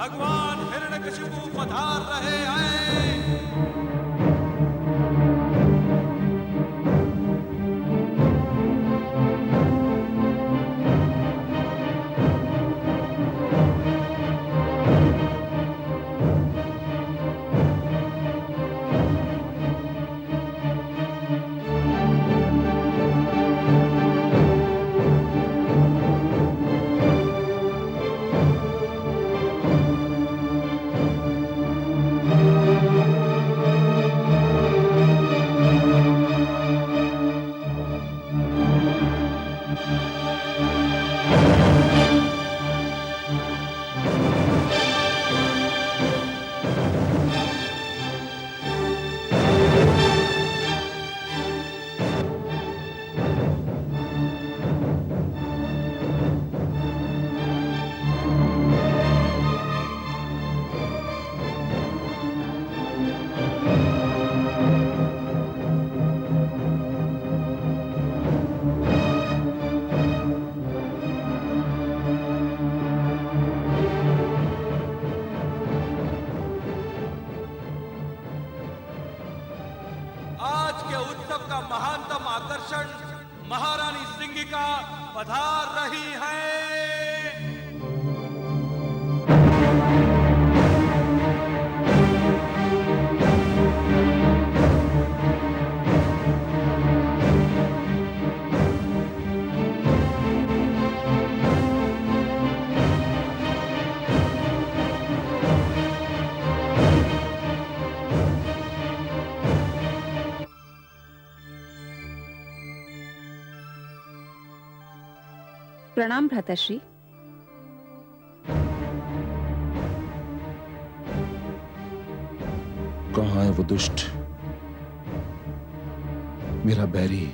भगवान हिरण्यकशिपु पधार रहे हैं। आज के उत्सव का महानतम आकर्षण महारानी सिंगिका पधार रही हैं। प्रणाम भ्राताश्री। कहाँ है वो दुष्ट, मेरा बैरी,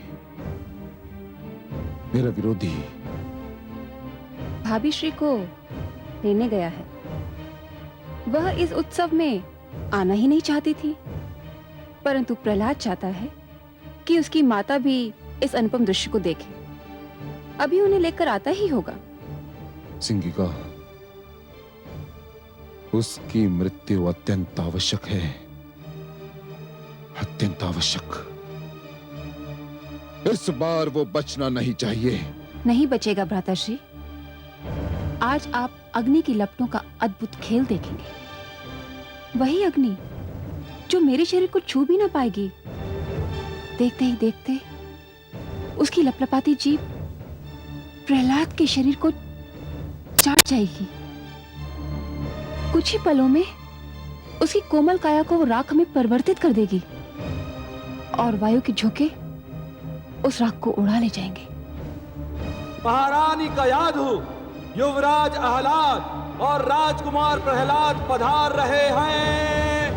मेरा विरोधी? भाभी श्री को लेने गया है। वह इस उत्सव में आना ही नहीं चाहती थी, परंतु प्रहलाद चाहता है कि उसकी माता भी इस अनुपम दृश्य को देखे। अभी उन्हें लेकर आता ही होगा। सिंगिका, उसकी मृत्यु अत्यंत आवश्यक है, अत्यंत आवश्यक। इस बार वो बचना नहीं चाहिए। नहीं बचेगा भ्राताश्री। आज आप अग्नि की लपटों का अद्भुत खेल देखेंगे। वही अग्नि जो मेरे शरीर को छू भी ना पाएगी। देखते ही देखते उसकी लपलपाती जीभ प्रहलाद के शरीर को चाट जाएगी। कुछ ही पलों में उसकी कोमल काया को वो राख में परिवर्तित कर देगी और वायु के झोंके उस राख को उड़ा ले जाएंगे। महारानी का यादू, युवराज आह्लाद और राजकुमार प्रहलाद पधार रहे हैं।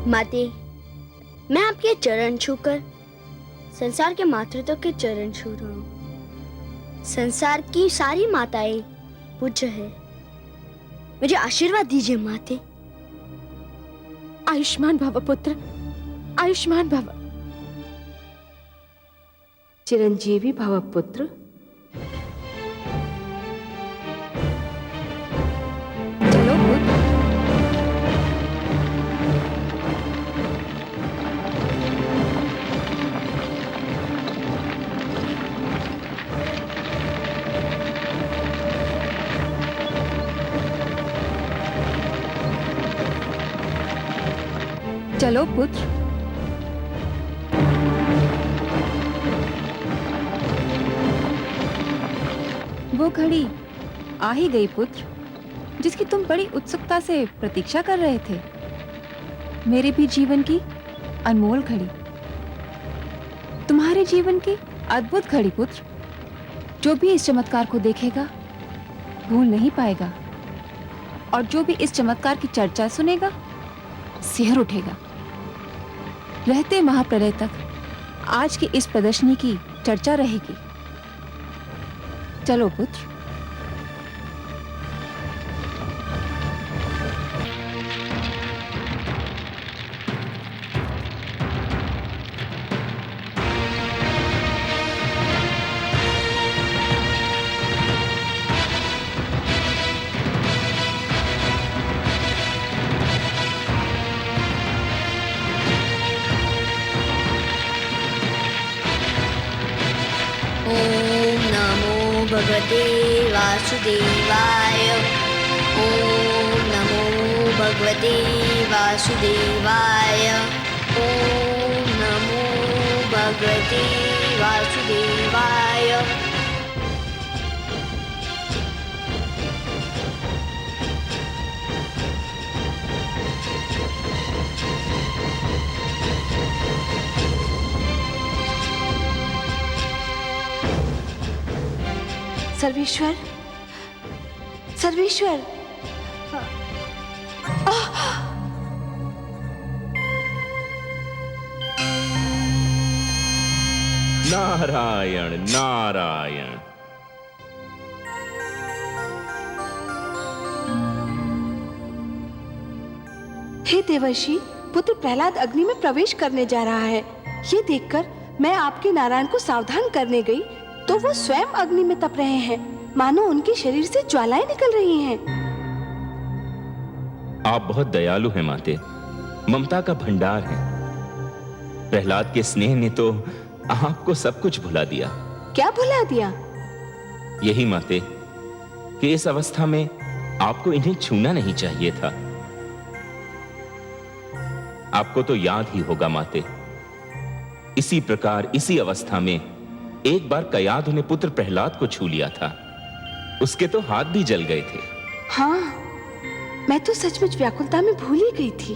माते, मैं आपके चरण छूकर संसार के मातृत्व के चरण छू रहा हूँ। संसार की सारी माताएं पूज्य है। मुझे आशीर्वाद दीजिए माते। आयुष्मान भव पुत्र, आयुष्मान भव। चिरंजीवी भव पुत्र। चलो पुत्र। चलो पुत्र। वो घड़ी आ ही गई पुत्र। जिसकी तुम बड़ी उत्सुकता से प्रतीक्षा कर रहे थे। मेरे भी जीवन की अनमोल घड़ी, तुम्हारे जीवन की अद्भुत घड़ी पुत्र। जो भी इस चमत्कार को देखेगा भूल नहीं पाएगा, और जो भी इस चमत्कार की चर्चा सुनेगा सिहर उठेगा। रहते महाप्रलय तक आज की इस प्रदर्शनी की चर्चा रहेगी। चलो पुत्र। ओम नमो भगवते वासुदेवाय। ओम नमो भगवते वासुदेवाय। ओम नमो भगवते वासुदेवाय। सर्वेश्वर, सर्वेश्वर, नारायण नारायण। हे देवर्षि, पुत्र प्रहलाद अग्नि में प्रवेश करने जा रहा है। ये देखकर मैं आपके नारायण को सावधान करने गई तो वो स्वयं अग्नि में तप रहे हैं, मानो उनके शरीर से ज्वालाएं निकल रही हैं। आप बहुत दयालु हैं माते, ममता का भंडार हैं। प्रहलाद के स्नेह ने तो आपको सब कुछ भुला दिया। क्या भुला दिया? यही माते कि इस अवस्था में आपको इन्हें छूना नहीं चाहिए था। आपको तो याद ही होगा माते, इसी प्रकार इसी अवस्था में एक बार कयाधु ने पुत्र प्रहलाद को छू लिया था। उसके तो हाथ भी जल गए थे। हाँ, मैं तो सचमुच व्याकुलता में भूल ही गई थी।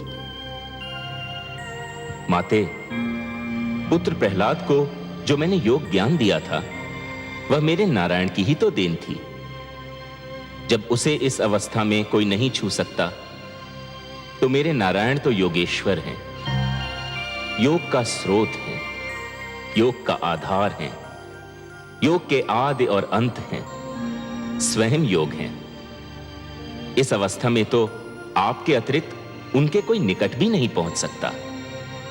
माते, पुत्र प्रहलाद को जो मैंने योग ज्ञान दिया था वह मेरे नारायण की ही तो देन थी। जब उसे इस अवस्था में कोई नहीं छू सकता तो मेरे नारायण तो योगेश्वर हैं, योग का स्रोत हैं, योग का आधार हैं, योग के आदि और अंत हैं, स्वयं योग हैं। इस अवस्था में तो आपके अतिरिक्त उनके कोई निकट भी नहीं पहुंच सकता।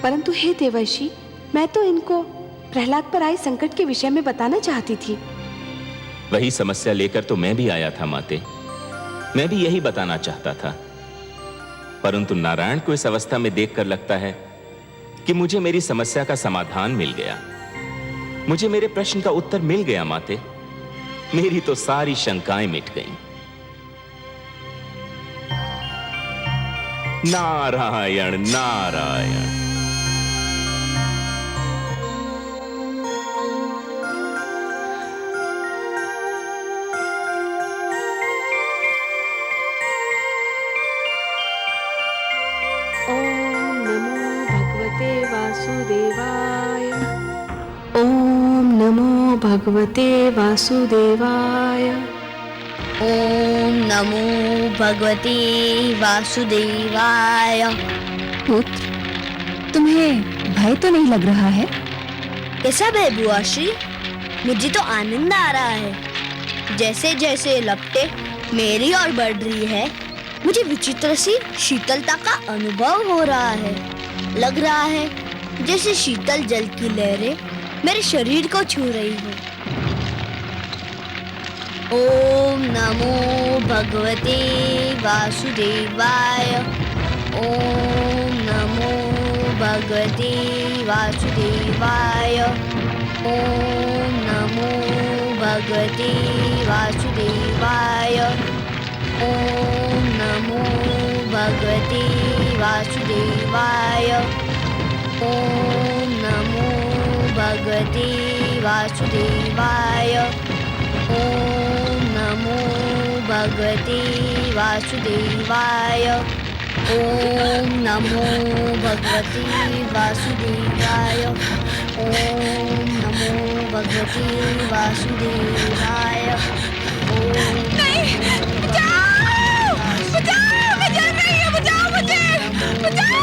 परंतु हे देवर्षि, मैं तो इनको प्रहलाद पर आए संकट के विषय में बताना चाहती थी। वही समस्या लेकर तो मैं भी आया था माते। मैं भी यही बताना चाहता था, परंतु नारायण को इस अवस्था में देखकर लगता है कि मुझे मेरी समस्या का समाधान मिल गया, मुझे मेरे प्रश्न का उत्तर मिल गया माते। मेरी तो सारी शंकाएं मिट गईं। नारायण नारायण। ओम नमो भगवते वासुदेवाय। ओम नमो भगवते वासुदेवाय। ओम नमो भगवते वासुदेवाय। पुत्र, तुम्हें भय तो नहीं लग रहा है? कैसा भय बुआ श्री? मुझे तो आनंद आ रहा है। जैसे जैसे लपटे मेरी ओर बढ़ रही है, मुझे विचित्र सी शीतलता का अनुभव हो रहा है। लग रहा है जैसे शीतल जल की लहरें मेरे शरीर को छू रही हो। ओम नमो भगवते वासुदेवाय। ओम नमो भगवते वासुदेवाय। ओम नमो भगवते वासुदेवाय। ओम नमो भगवते वासुदेवाय। ओम नमो भगवते वासुदेवाय। ओम नमो भगवते वासुदेवाय। ओम नमो भगवते वासुदेवाय। ओम नमो भगवते वासुदेवाय। नहीं, बचाओ! बचाओ! मैं जल रही हूँ, बचाओ मुझे! बचाओ!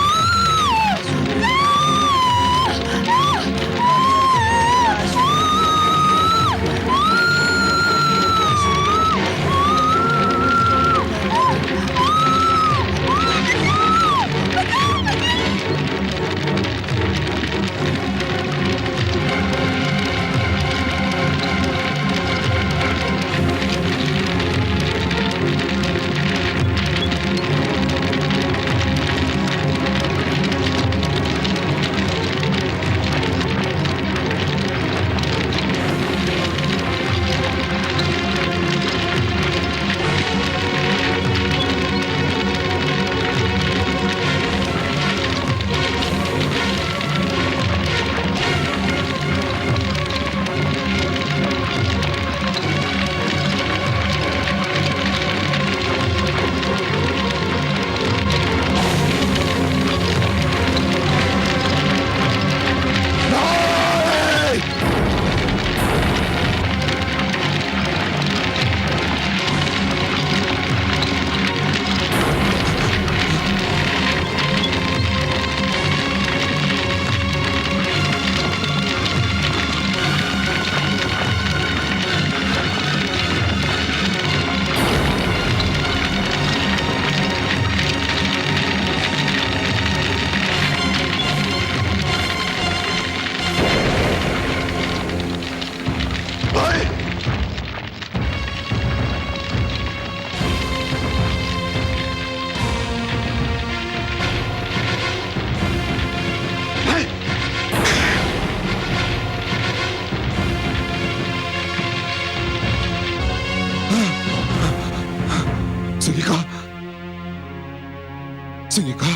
सिंगिका,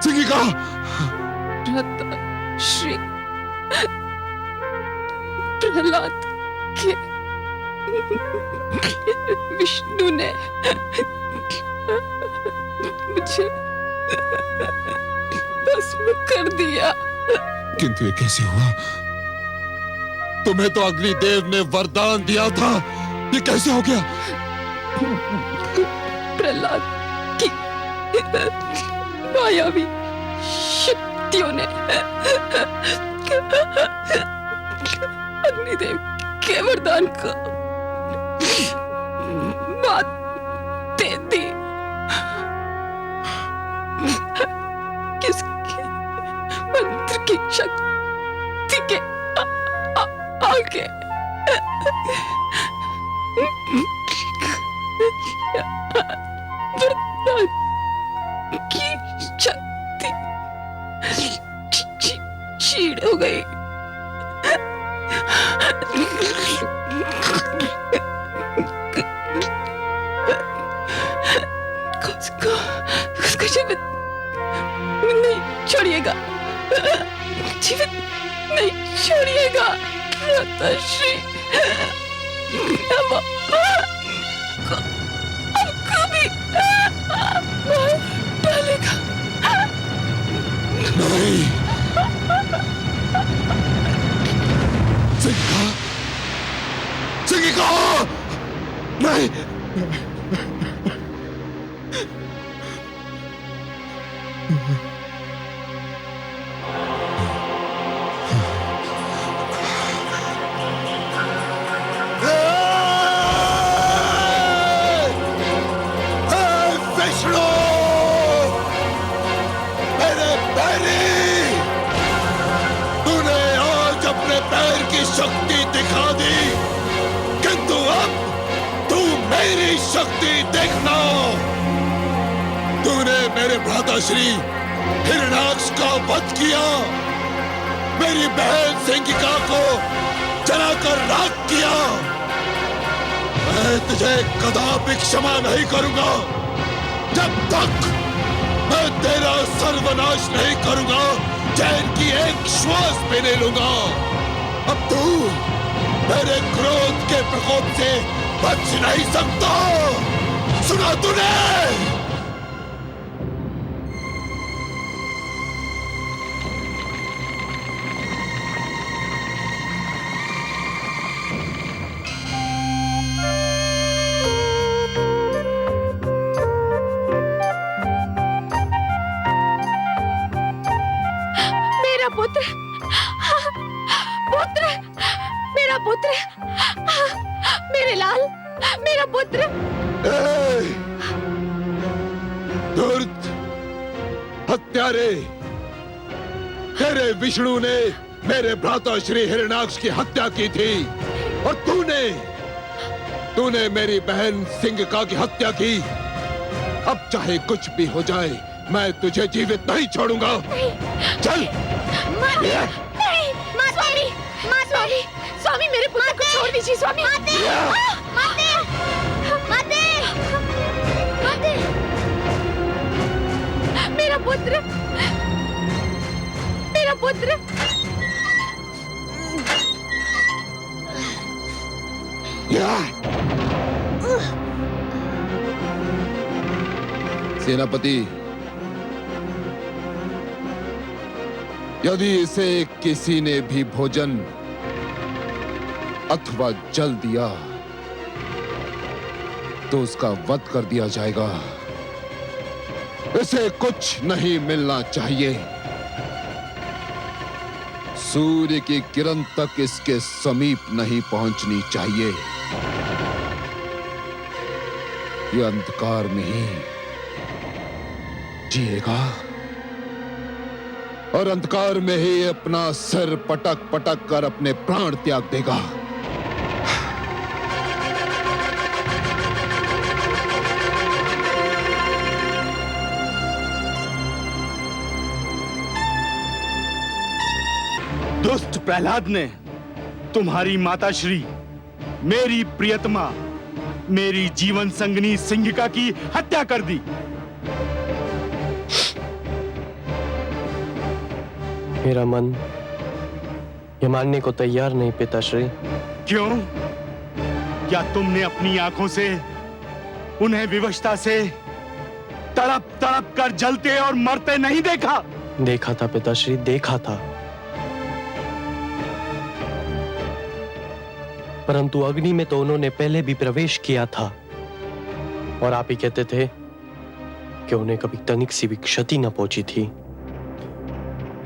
सिंगिका! श्री प्रहलाद के विष्णु ने मुझे भस्म कर दिया। किंतु ये कैसे हुआ? तुम्हें तो अग्निदेव ने वरदान दिया था, ये कैसे हो गया? प्रहलाद की मायावी शक्तियों ने अग्निदेव के वरदान को मात दे दी। किसके मंत्र की शक्ति के आगे वरदान की शक्ति क्षीण हो गई। उसका जीवित नहीं छोड़िएगा, जीवित नहीं छोड़िएगा माताश्री। हमको भी मार डालेगा। नहीं, सिंगिका, सिंगिका! नहीं! विष्णु, मेरे पैरी, तूने आज अपने पैर की शक्ति दिखा दी, किंतु अब तू मेरी शक्ति देखना। तूने मेरे भ्राताश्री हिरण्याक्ष का वध किया, मेरी बहन सिंगिका को जलाकर राख किया। मैं तुझे कदापि क्षमा नहीं करूंगा जब तक मैं तेरा सर्वनाश नहीं करूंगा, चैन की एक श्वास भी नहीं लूंगा। अब तू मेरे क्रोध के प्रकोप से बच नहीं सकता। सुना तूने? मेरा पुत्र, पुत्र, मेरा पुत्र, मेरे लाल, मेरा पुत्र। धूर्त, हत्यारे, तेरे विष्णु ने मेरे भ्राता श्री हिरण्याक्ष की हत्या की थी और तूने मेरी बहन सिंगिका की हत्या की। अब चाहे कुछ भी हो जाए, मैं तुझे जीवित नहीं छोड़ूंगा। चल। नहीं, स्वामी, स्वामी, मेरे पुत्र को छोड़ दीजिए स्वामी। मेरा पुत्र, मेरा पुत्र। सेनापति, यदि इसे किसी ने भी भोजन अथवा जल दिया तो उसका वध कर दिया जाएगा। इसे कुछ नहीं मिलना चाहिए। सूर्य की किरण तक इसके समीप नहीं पहुंचनी चाहिए। यह अंधकार में ही जिएगा और अंधकार में ही अपना सिर पटक पटक कर अपने प्राण त्याग देगा। दुष्ट प्रहलाद ने तुम्हारी माता श्री, मेरी प्रियतमा, मेरी जीवन संगनी सिंगिका की हत्या कर दी। मेरा मन ये मानने को तैयार नहीं पिताश्री। क्यों? क्या तुमने अपनी आंखों से उन्हें विवशता से तड़प तड़प कर जलते और मरते नहीं देखा? देखा था पिताश्री, देखा था, परंतु अग्नि में तो उन्होंने पहले भी प्रवेश किया था और आप ही कहते थे कि उन्हें कभी तनिक सी भी क्षति न पहुंची थी।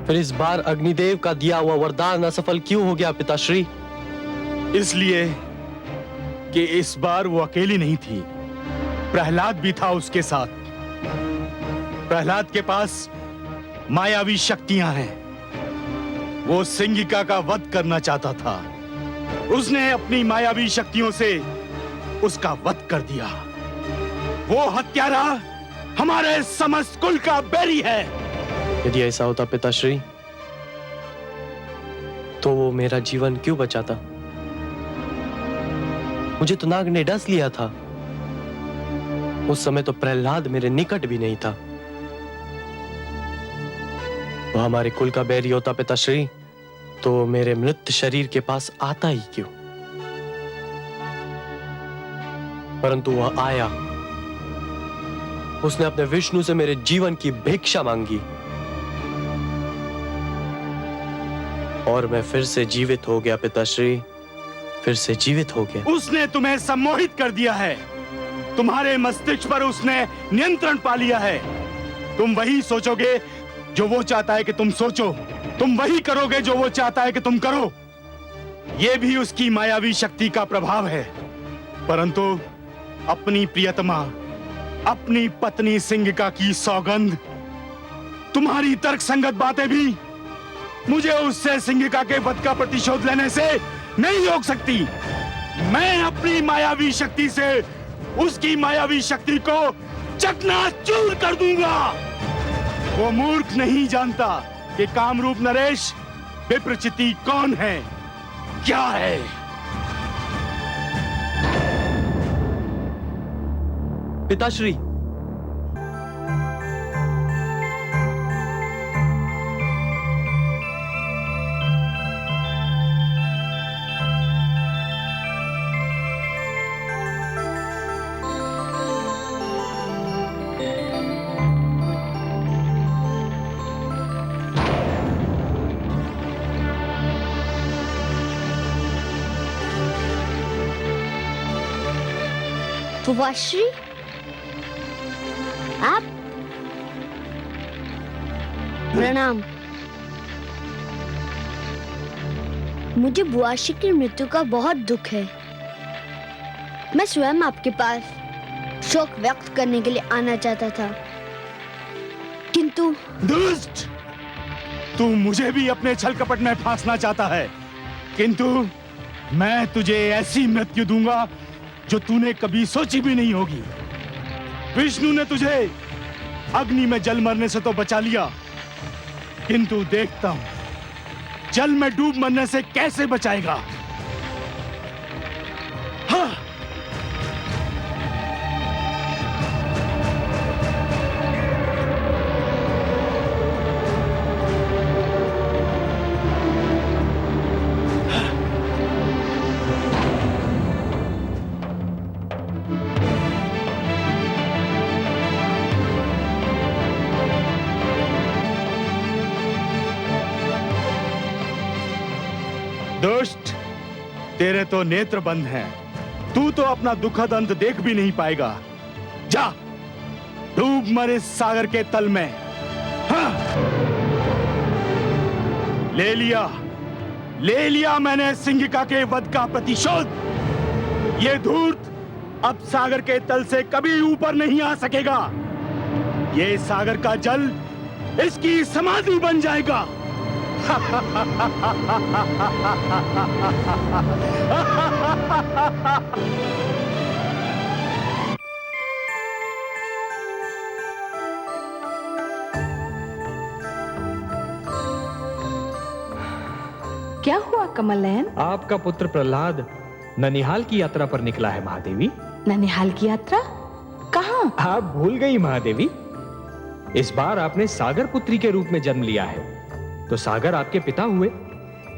फिर इस बार अग्निदेव का दिया हुआ वरदान असफल क्यों हो गया पिताश्री? इसलिए कि इस बार वो अकेली नहीं थी, प्रहलाद भी था उसके साथ। प्रहलाद के पास मायावी शक्तियां हैं। वो सिंगिका का वध करना चाहता था। उसने अपनी मायावी शक्तियों से उसका वध कर दिया। वो हत्यारा हमारे समस्त कुल का बैरी है। यदि ऐसा होता पिताश्री, तो वो मेरा जीवन क्यों बचाता? मुझे तो नाग ने डस लिया था। उस समय तो प्रहलाद मेरे निकट भी नहीं था। वो हमारे कुल का बैरी होता पिताश्री, तो मेरे मृत शरीर के पास आता ही क्यों? परंतु वह आया। उसने अपने विष्णु से मेरे जीवन की भिक्षा मांगी और मैं फिर से जीवित हो गया पिताश्री, फिर से जीवित हो गया। उसने तुम्हें सम्मोहित कर दिया है। तुम्हारे मस्तिष्क पर उसने नियंत्रण पा लिया है। तुम वही सोचोगे जो वो चाहता है कि तुम सोचो, तुम वही करोगे जो वो चाहता है कि तुम करो। यह भी उसकी मायावी शक्ति का प्रभाव है। परंतु अपनी प्रियतमा, अपनी पत्नी सिंगिका की सौगंध, तुम्हारी तर्कसंगत बातें भी मुझे उससे सिंगिका के वध का प्रतिशोध लेने से नहीं रोक सकती। मैं अपनी मायावी शक्ति से उसकी मायावी शक्ति को चकनाचूर कर दूंगा। वो मूर्ख नहीं जानता कि कामरूप नरेश विप्रचिति कौन है, क्या है। पिताश्री, फुवाश्री, आप? प्रणाम। मुझे बुआश्री की मृत्यु का बहुत दुख है। मैं स्वयं आपके पास शोक व्यक्त करने के लिए आना चाहता था, किंतु दुष्ट, तू मुझे भी अपने छल कपट में फांसना चाहता है, किंतु मैं तुझे ऐसी मृत्यु दूंगा जो तूने कभी सोची भी नहीं होगी। विष्णु ने तुझे अग्नि में जल मरने से तो बचा लिया, किंतु देखता हूं जल में डूब मरने से कैसे बचाएगा। हाँ। दुष्ट, तेरे तो नेत्र बंद हैं। तू तो अपना दुखद अंत देख भी नहीं पाएगा। जा, डूब मर इस सागर के तल में। हाँ। ले लिया मैंने सिंहिका के वध का प्रतिशोध। ये धूर्त अब सागर के तल से कभी ऊपर नहीं आ सकेगा। ये सागर का जल इसकी समाधि बन जाएगा। क्या हुआ कमल नयन? आपका पुत्र प्रहलाद ननिहाल की यात्रा पर निकला है महादेवी। ननिहाल की यात्रा? कहाँ? आप भूल गई महादेवी, इस बार आपने सागर पुत्री के रूप में जन्म लिया है, तो सागर आपके पिता हुए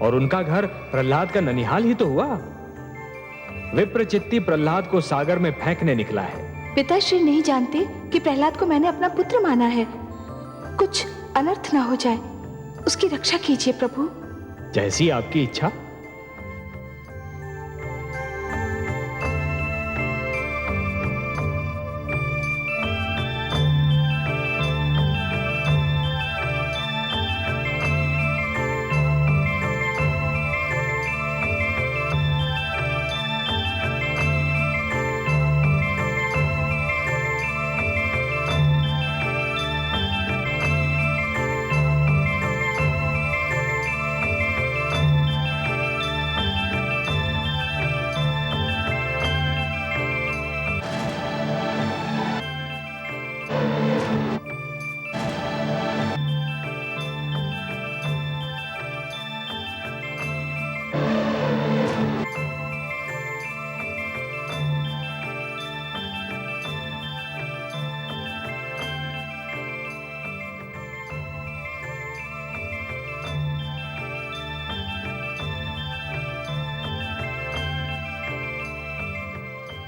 और उनका घर प्रहलाद का ननिहाल ही तो हुआ। विप्रचित्ती प्रहलाद को सागर में फेंकने निकला है। पिताश्री नहीं जानते कि प्रहलाद को मैंने अपना पुत्र माना है। कुछ अनर्थ ना हो जाए, उसकी रक्षा कीजिए प्रभु। जैसी आपकी इच्छा।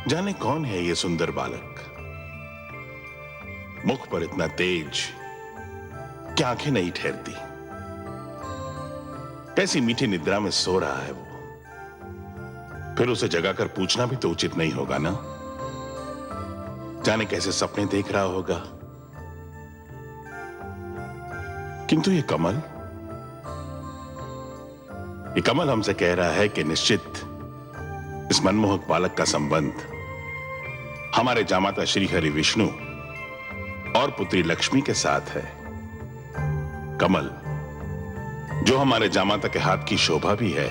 जाने कौन है ये सुंदर बालक, मुख पर इतना तेज कि आंखें नहीं ठहरती। कैसी मीठी निद्रा में सो रहा है वो। फिर उसे जगाकर पूछना भी तो उचित नहीं होगा ना। जाने कैसे सपने देख रहा होगा। किंतु ये कमल हमसे कह रहा है कि निश्चित इस मनमोहक बालक का संबंध हमारे जामाता श्री हरि विष्णु और पुत्री लक्ष्मी के साथ है। कमल, जो हमारे जामाता के हाथ की शोभा भी है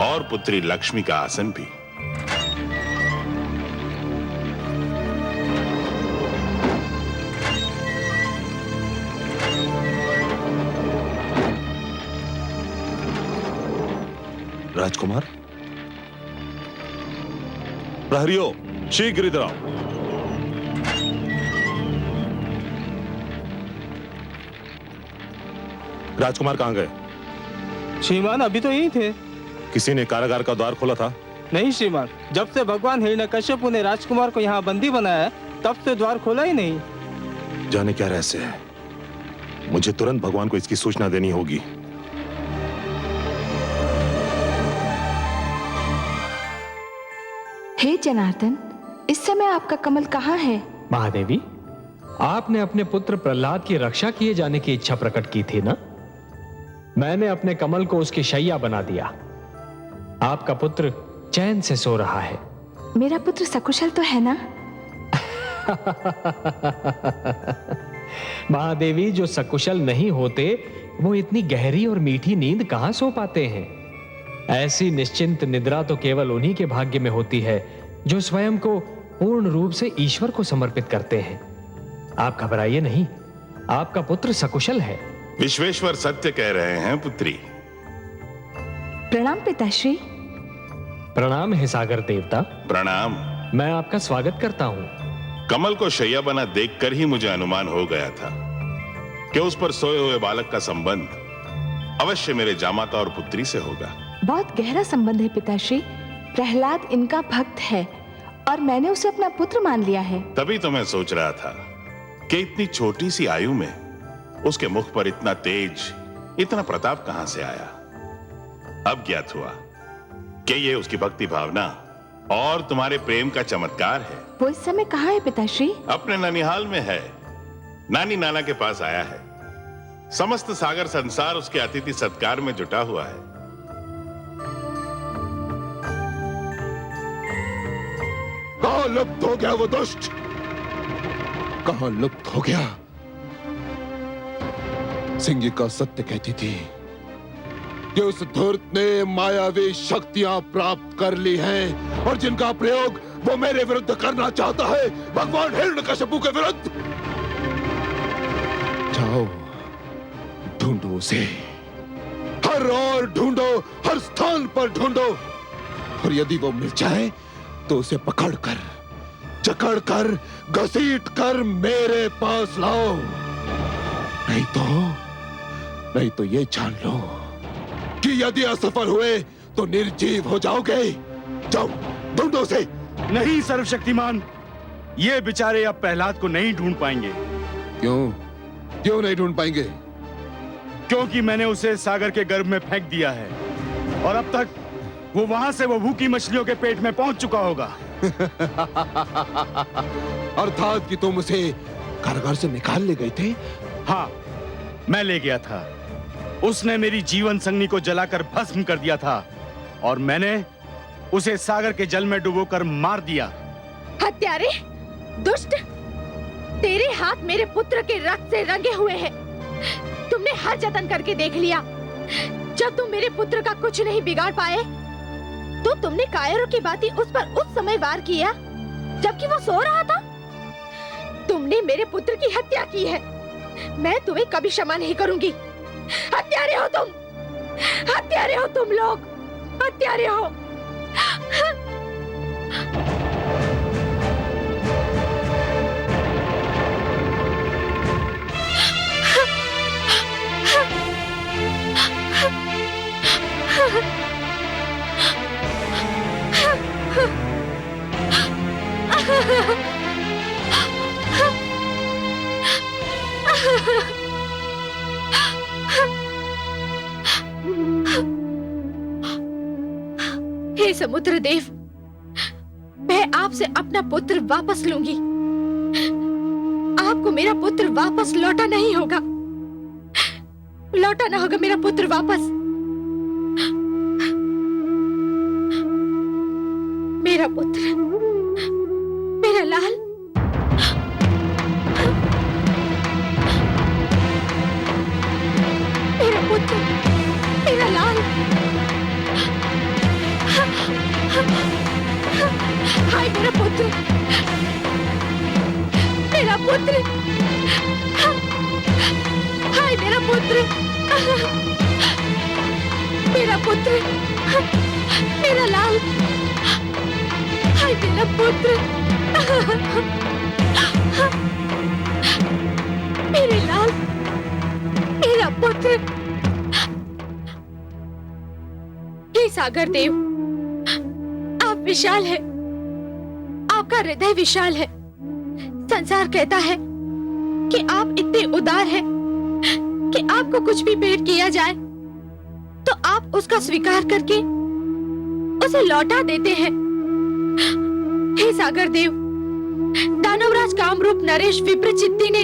और पुत्री लक्ष्मी का आसन भी। राजकुमार, प्रहरियों, शीघ्र इधर आओ। राजकुमार कहां गए? श्रीमान अभी तो यही थे। किसी ने कारागार का द्वार खोला था? नहीं श्रीमान, जब से भगवान हिरण्यकश्यप ने राजकुमार को यहाँ बंदी बनाया है, तब से द्वार खोला ही नहीं। जाने क्या रहस्य है। मुझे तुरंत भगवान को इसकी सूचना देनी होगी। हे जनार्दन, इस समय आपका कमल कहाँ है? महादेवी, आपने अपने पुत्र प्रहलाद की रक्षा किए जाने की इच्छा प्रकट की थी ना? मैंने अपने कमल को उसकी शैया बना दिया। आपका पुत्र चैन से सो रहा है। मेरा पुत्र सकुशल तो है ना? महादेवी, जो सकुशल नहीं होते वो इतनी गहरी और मीठी नींद कहां सो पाते हैं? ऐसी निश्चिंत निद्रा तो केवल उन्हीं के भाग्य में होती है जो स्वयं को पूर्ण रूप से ईश्वर को समर्पित करते हैं। आप घबराइए नहीं, आपका पुत्र सकुशल है। विश्वेश्वर सत्य कह रहे हैं पुत्री। प्रणाम पिताश्री। प्रणाम है सागर देवता। प्रणाम। मैं आपका स्वागत करता हूं। कमल को शैया बना देखकर ही मुझे अनुमान हो गया था कि उस पर सोए हुए बालक का संबंध अवश्य मेरे जामाता और पुत्री से होगा। बहुत गहरा संबंध है पिताश्री। प्रहलाद इनका भक्त है और मैंने उसे अपना पुत्र मान लिया है। तभी तो मैं सोच रहा था कि इतनी छोटी सी आयु में उसके मुख पर इतना तेज, इतना प्रताप कहां से आया। अब ज्ञात हुआ कि ये उसकी भक्ति भावना और तुम्हारे प्रेम का चमत्कार है। वो इस समय कहाँ है पिताश्री? अपने ननिहाल में है, नानी नाना के पास आया है। समस्त सागर संसार उसके अतिथि सत्कार में जुटा हुआ है। कहां लुप्त हो गया वो दुष्ट? कहां लुप्त हो गया? सिंगिका सत्य कहती थी कि उस धूर्त ने मायावी शक्तियां प्राप्त कर ली हैं और जिनका प्रयोग वो मेरे विरुद्ध करना चाहता है, भगवान हिरण्यकशिपु के विरुद्ध। जाओ, ढूंढो उसे, हर ओर ढूंढो, हर स्थान पर ढूंढो, और यदि वो मिल जाए तो उसे पकड़कर, जकड़कर, घसीटकर मेरे पास लाओ। नहीं तो ये जान लो कि यदि असफल हुए तो निर्जीव हो जाओगे। जाओ, ढूंढो उसे। नहीं सर्वशक्तिमान, ये बेचारे अब प्रहलाद को नहीं ढूंढ पाएंगे। क्यों नहीं ढूंढ पाएंगे? क्योंकि मैंने उसे सागर के गर्भ में फेंक दिया है और अब तक वो वहां से वो भूखी मछलियों के पेट में पहुंच चुका होगा। अर्थात कि तुम उसे कारागार से निकाल ले गए थे? हाँ, मैं ले गया था। उसने मेरी जीवन संगनी को जलाकर भस्म कर दिया था और मैंने उसे सागर के जल में डुबोकर मार दिया। हत्यारे, दुष्ट, तेरे हाथ मेरे पुत्र के रक्त से रंगे हुए हैं। तुमने हर जतन करके देख लिया। जब तुम मेरे पुत्र का कुछ नहीं बिगाड़ पाए तो तुमने कायरों की भांति उस पर उस समय वार किया जबकि वो सो रहा था। तुमने मेरे पुत्र की हत्या की है। मैं तुम्हें कभी क्षमा नहीं करूंगी। हत्यारे हो तुम, हत्यारे हो तुम लोग, हत्यारे हो। हे समुद्र देव, मैं आपसे अपना पुत्र वापस लूंगी। आपको मेरा पुत्र वापस लौटा नहीं होगा, लौटाना होगा मेरा पुत्र वापस। मेरा पुत्र, मेरा लाल, मेरा पुत्र, मेरा लाल। हाय मेरा पुत्र, मेरा पुत्र, हाय मेरा पुत्र, मेरा पुत्र, मेरा लाल, हाय मेरा पुत्र, मेरे लाल, मेरा पुत्र। हे सागर देव, आप विशाल है, आपका हृदय विशाल है। संसार कहता है कि आप इतने उदार हैं कि आपको कुछ भी भेंट किया जाए तो आप उसका स्वीकार करके उसे लौटा देते हैं। हे सागर देव, दानवराज कामरूप नरेश विप्रचित्ती ने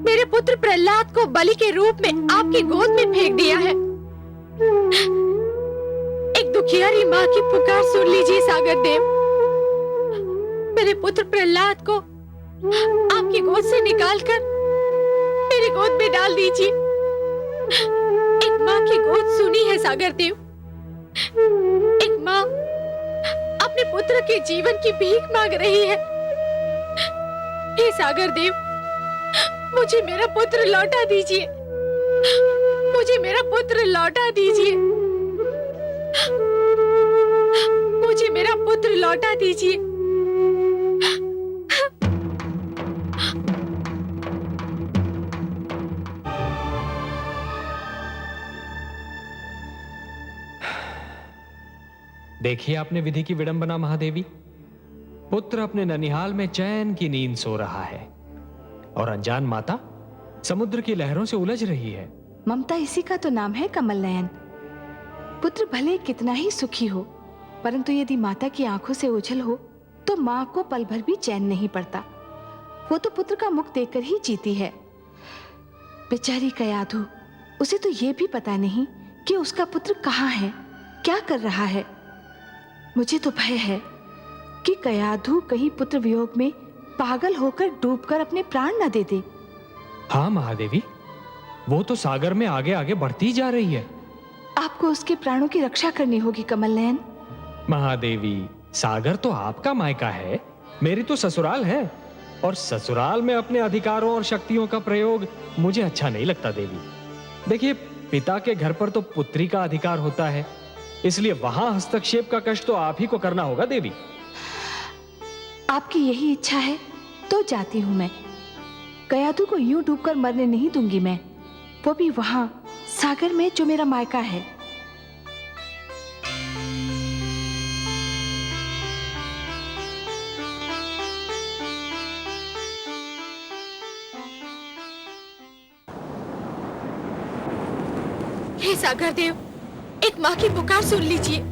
मेरे पुत्र प्रहलाद को बलि के रूप में आपकी गोद में फेंक दिया है। एक दुखियारी माँ की पुकार सुन लीजिए सागर देव। मेरे पुत्र प्रहलाद को आपकी गोद से निकालकर मेरी गोद में डाल दीजिए। एक माँ की गोद सुनी है सागर देव। एक माँ अपने पुत्र के जीवन की भीख मांग रही है। हे सागर देव, मुझे मेरा पुत्र लौटा दीजिए। मुझे मेरा पुत्र लौटा दीजिए। मुझे मेरा पुत्र लौटा दीजिए। देखिए आपने विधि की विडंबना महादेवी। पुत्र अपने ननिहाल में चैन की नींद सो रहा है और अनजान माता समुद्र की लहरों से उलझ रही है। ममता इसी का तो नाम है कमल नयन। पुत्र भले कितना ही सुखी हो, परंतु यदि माता की आंखों से ओझल हो तो माँ को पल भर भी चैन नहीं पड़ता। वो तो पुत्र का मुख देखकर ही जीती है। बेचारी कयाधु, उसे तो ये भी पता नहीं कि उसका पुत्र कहाँ है, क्या कर रहा है। मुझे तो भय है कि कयाधु कहीं पुत्र वियोग में पागल होकर डूबकर अपने प्राण न दे दे। हाँ महादेवी, वो तो सागर में आगे आगे बढ़ती जा रही है। आपको उसके प्राणों की रक्षा करनी होगी कमल नयन। महादेवी, सागर तो आपका मायका है, मेरी तो ससुराल है, और ससुराल में अपने अधिकारों और शक्तियों का प्रयोग मुझे अच्छा नहीं लगता देवी। देखिए, पिता के घर पर तो पुत्री का अधिकार होता है, इसलिए वहां हस्तक्षेप का कष्ट तो आप ही को करना होगा देवी। आपकी यही इच्छा है तो जाती हूं मैं। कयाधु को यूं डूबकर मरने नहीं दूंगी मैं, वो भी वहां सागर में जो मेरा मायका है। हे सागर देव, एक माँ की पुकार सुन लीजिए।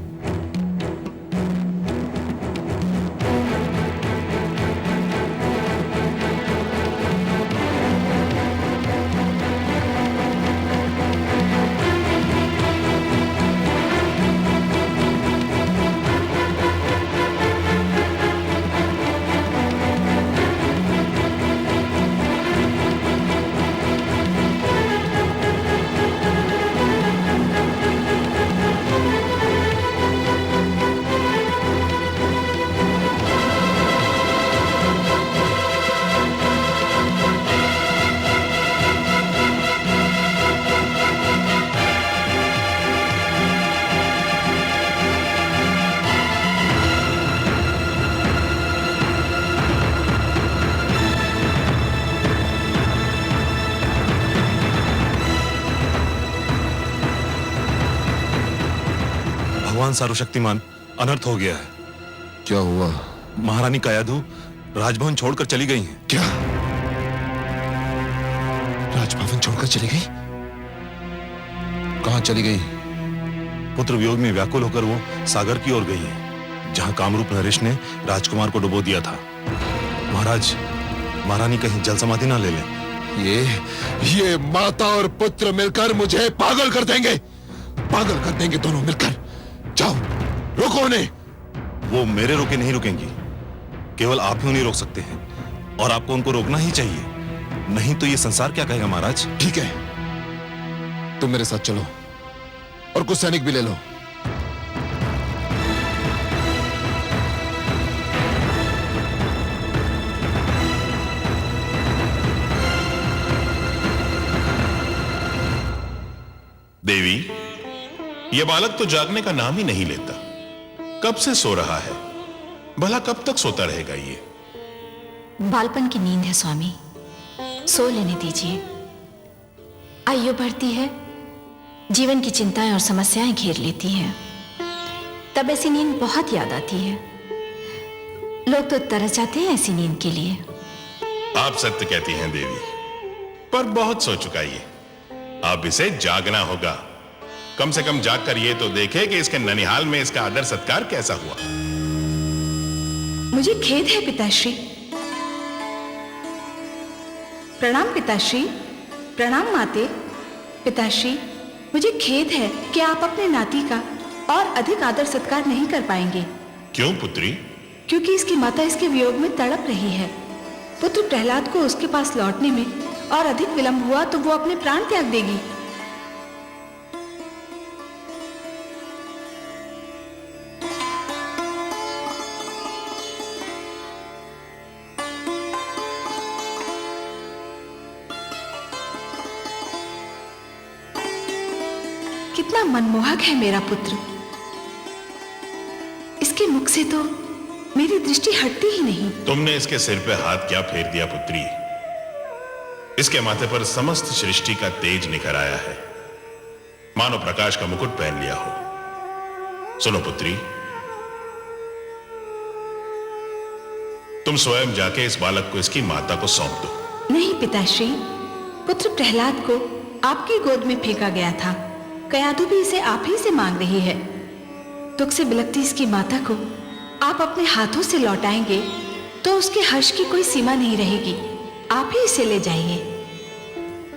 भगवान सर्वशक्तिमान, अनर्थ हो गया है। क्या हुआ? महारानी कयाधु राजभवन छोड़कर चली गई हैं। क्या? राजभवन छोड़कर चली गई? कहां चली गई? पुत्र वियोग में व्याकुल होकर वो सागर की ओर गई है, जहां कामरूप नरेश ने राजकुमार को डुबो दिया था। महाराज, महारानी कहीं जल समाधि ना ले लें। ये माता और पुत्र मिलकर मुझे पागल कर देंगे। पागल कर देंगे दोनों मिलकर। जाओ, रोको उन्हें। वो मेरे रोके नहीं रुकेंगी, केवल आप ही उन्हें रोक सकते हैं, और आपको उनको रोकना ही चाहिए, नहीं तो ये संसार क्या कहेगा महाराज। ठीक है, तुम मेरे साथ चलो और कुछ सैनिक भी ले लो। देवी, यह बालक तो जागने का नाम ही नहीं लेता। कब से सो रहा है? भला कब तक सोता रहेगा ये? बालपन की नींद है स्वामी, सो लेने दीजिए। आयु बढ़ती है, जीवन की चिंताएं और समस्याएं घेर लेती हैं, तब ऐसी नींद बहुत याद आती है। लोग तो तरस जाते हैं ऐसी नींद के लिए। आप सत्य कहती हैं देवी, पर बहुत सो चुका ये। अब इसे जागना होगा। कम से कम जागकर ये तो देखे कि इसके ननिहाल में इसका आदर सत्कार कैसा हुआ। मुझे खेद है पिताश्री, प्रणाम पिताश्री। प्रणाम माते। पिताश्री, मुझे खेद है कि आप अपने नाती का और अधिक आदर सत्कार नहीं कर पाएंगे। क्यों पुत्री? क्योंकि इसकी माता इसके वियोग में तड़प रही है। पुत्र प्रहलाद को उसके पास लौटने में और अधिक विलंब हुआ तो वो अपने प्राण त्याग देगी। कितना मनमोहक है मेरा पुत्र। इसके मुख से तो मेरी दृष्टि हटती ही नहीं। तुमने इसके सिर पे हाथ क्या फेर दिया पुत्री? इसके माथे पर समस्त सृष्टि का तेज निखर आया है, मानो प्रकाश का मुकुट पहन लिया हो। सुनो पुत्री, तुम स्वयं जाके इस बालक को इसकी माता को सौंप दो। नहीं पिताश्री, पुत्र प्रहलाद को आपकी गोद में फेंका गया था। कयाधु भी इसे आप ही से मांग रही है। दुख से बिलखती इसकी माता को आप अपने हाथों से लौटाएंगे तो उसके हर्ष की कोई सीमा नहीं रहेगी। आप ही इसे ले जाइए।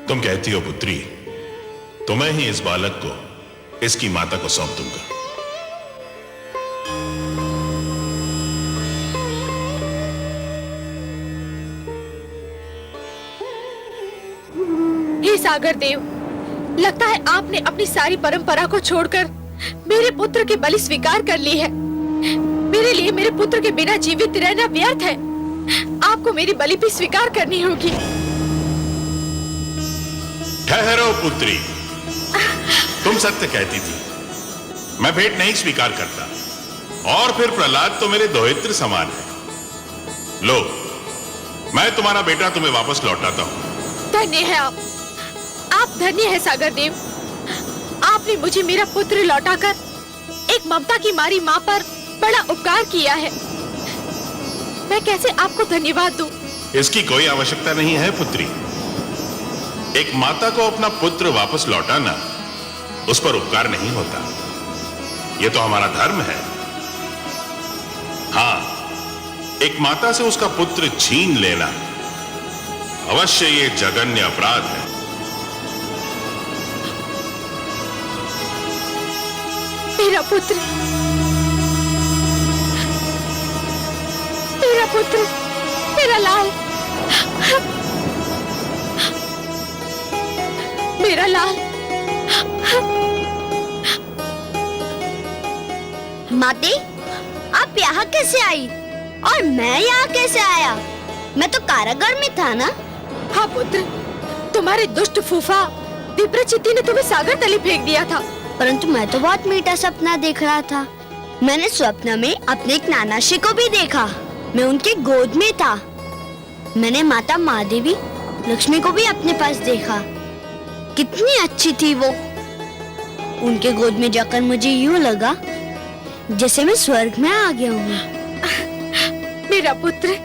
तुम कहती हो पुत्री, तो मैं ही इस बालक को इसकी माता को सौंप दूंगा। हे सागर देव, लगता है आपने अपनी सारी परंपरा को छोड़कर मेरे पुत्र की बलि स्वीकार कर ली है। मेरे लिए मेरे पुत्र के बिना जीवित रहना व्यर्थ है। आपको मेरी बलि भी स्वीकार करनी होगी। ठहरो पुत्री, तुम सत्य कहती थी, मैं भेंट नहीं स्वीकार करता। और फिर प्रहलाद तो मेरे दोहित्र समान है। लो, मैं तुम्हारा बेटा तुम्हें वापस लौटाता हूं। धन्य है आप धन्य है सागर देव। आपने मुझे मेरा पुत्र लौटाकर एक ममता की मारी माँ पर बड़ा उपकार किया है। मैं कैसे आपको धन्यवाद दूं? इसकी कोई आवश्यकता नहीं है पुत्री। एक माता को अपना पुत्र वापस लौटाना उस पर उपकार नहीं होता। यह तो हमारा धर्म है। हाँ, एक माता से उसका पुत्र छीन लेना अवश्य ये जघन्य अपराध है। मेरा पुत्र, मेरा पुत्र, मेरा लाल, मेरा लाल। माते, आप यहाँ कैसे आई और मैं यहाँ कैसे आया? मैं तो कारागार में था ना। हाँ पुत्र, तुम्हारे दुष्ट फूफा विप्रचित्ति ने तुम्हें सागर तले फेंक दिया था। परंतु मैं तो बहुत मीठा सपना देख रहा था। मैंने स्वप्न में अपने एक नानाश्री को भी देखा। मैं उनके गोद में था। मैंने माता महादेवी लक्ष्मी को भी अपने पास देखा। कितनी अच्छी थी वो। उनके गोद में जाकर मुझे यूं लगा जैसे मैं स्वर्ग में आ गया हूँ। मेरा पुत्र,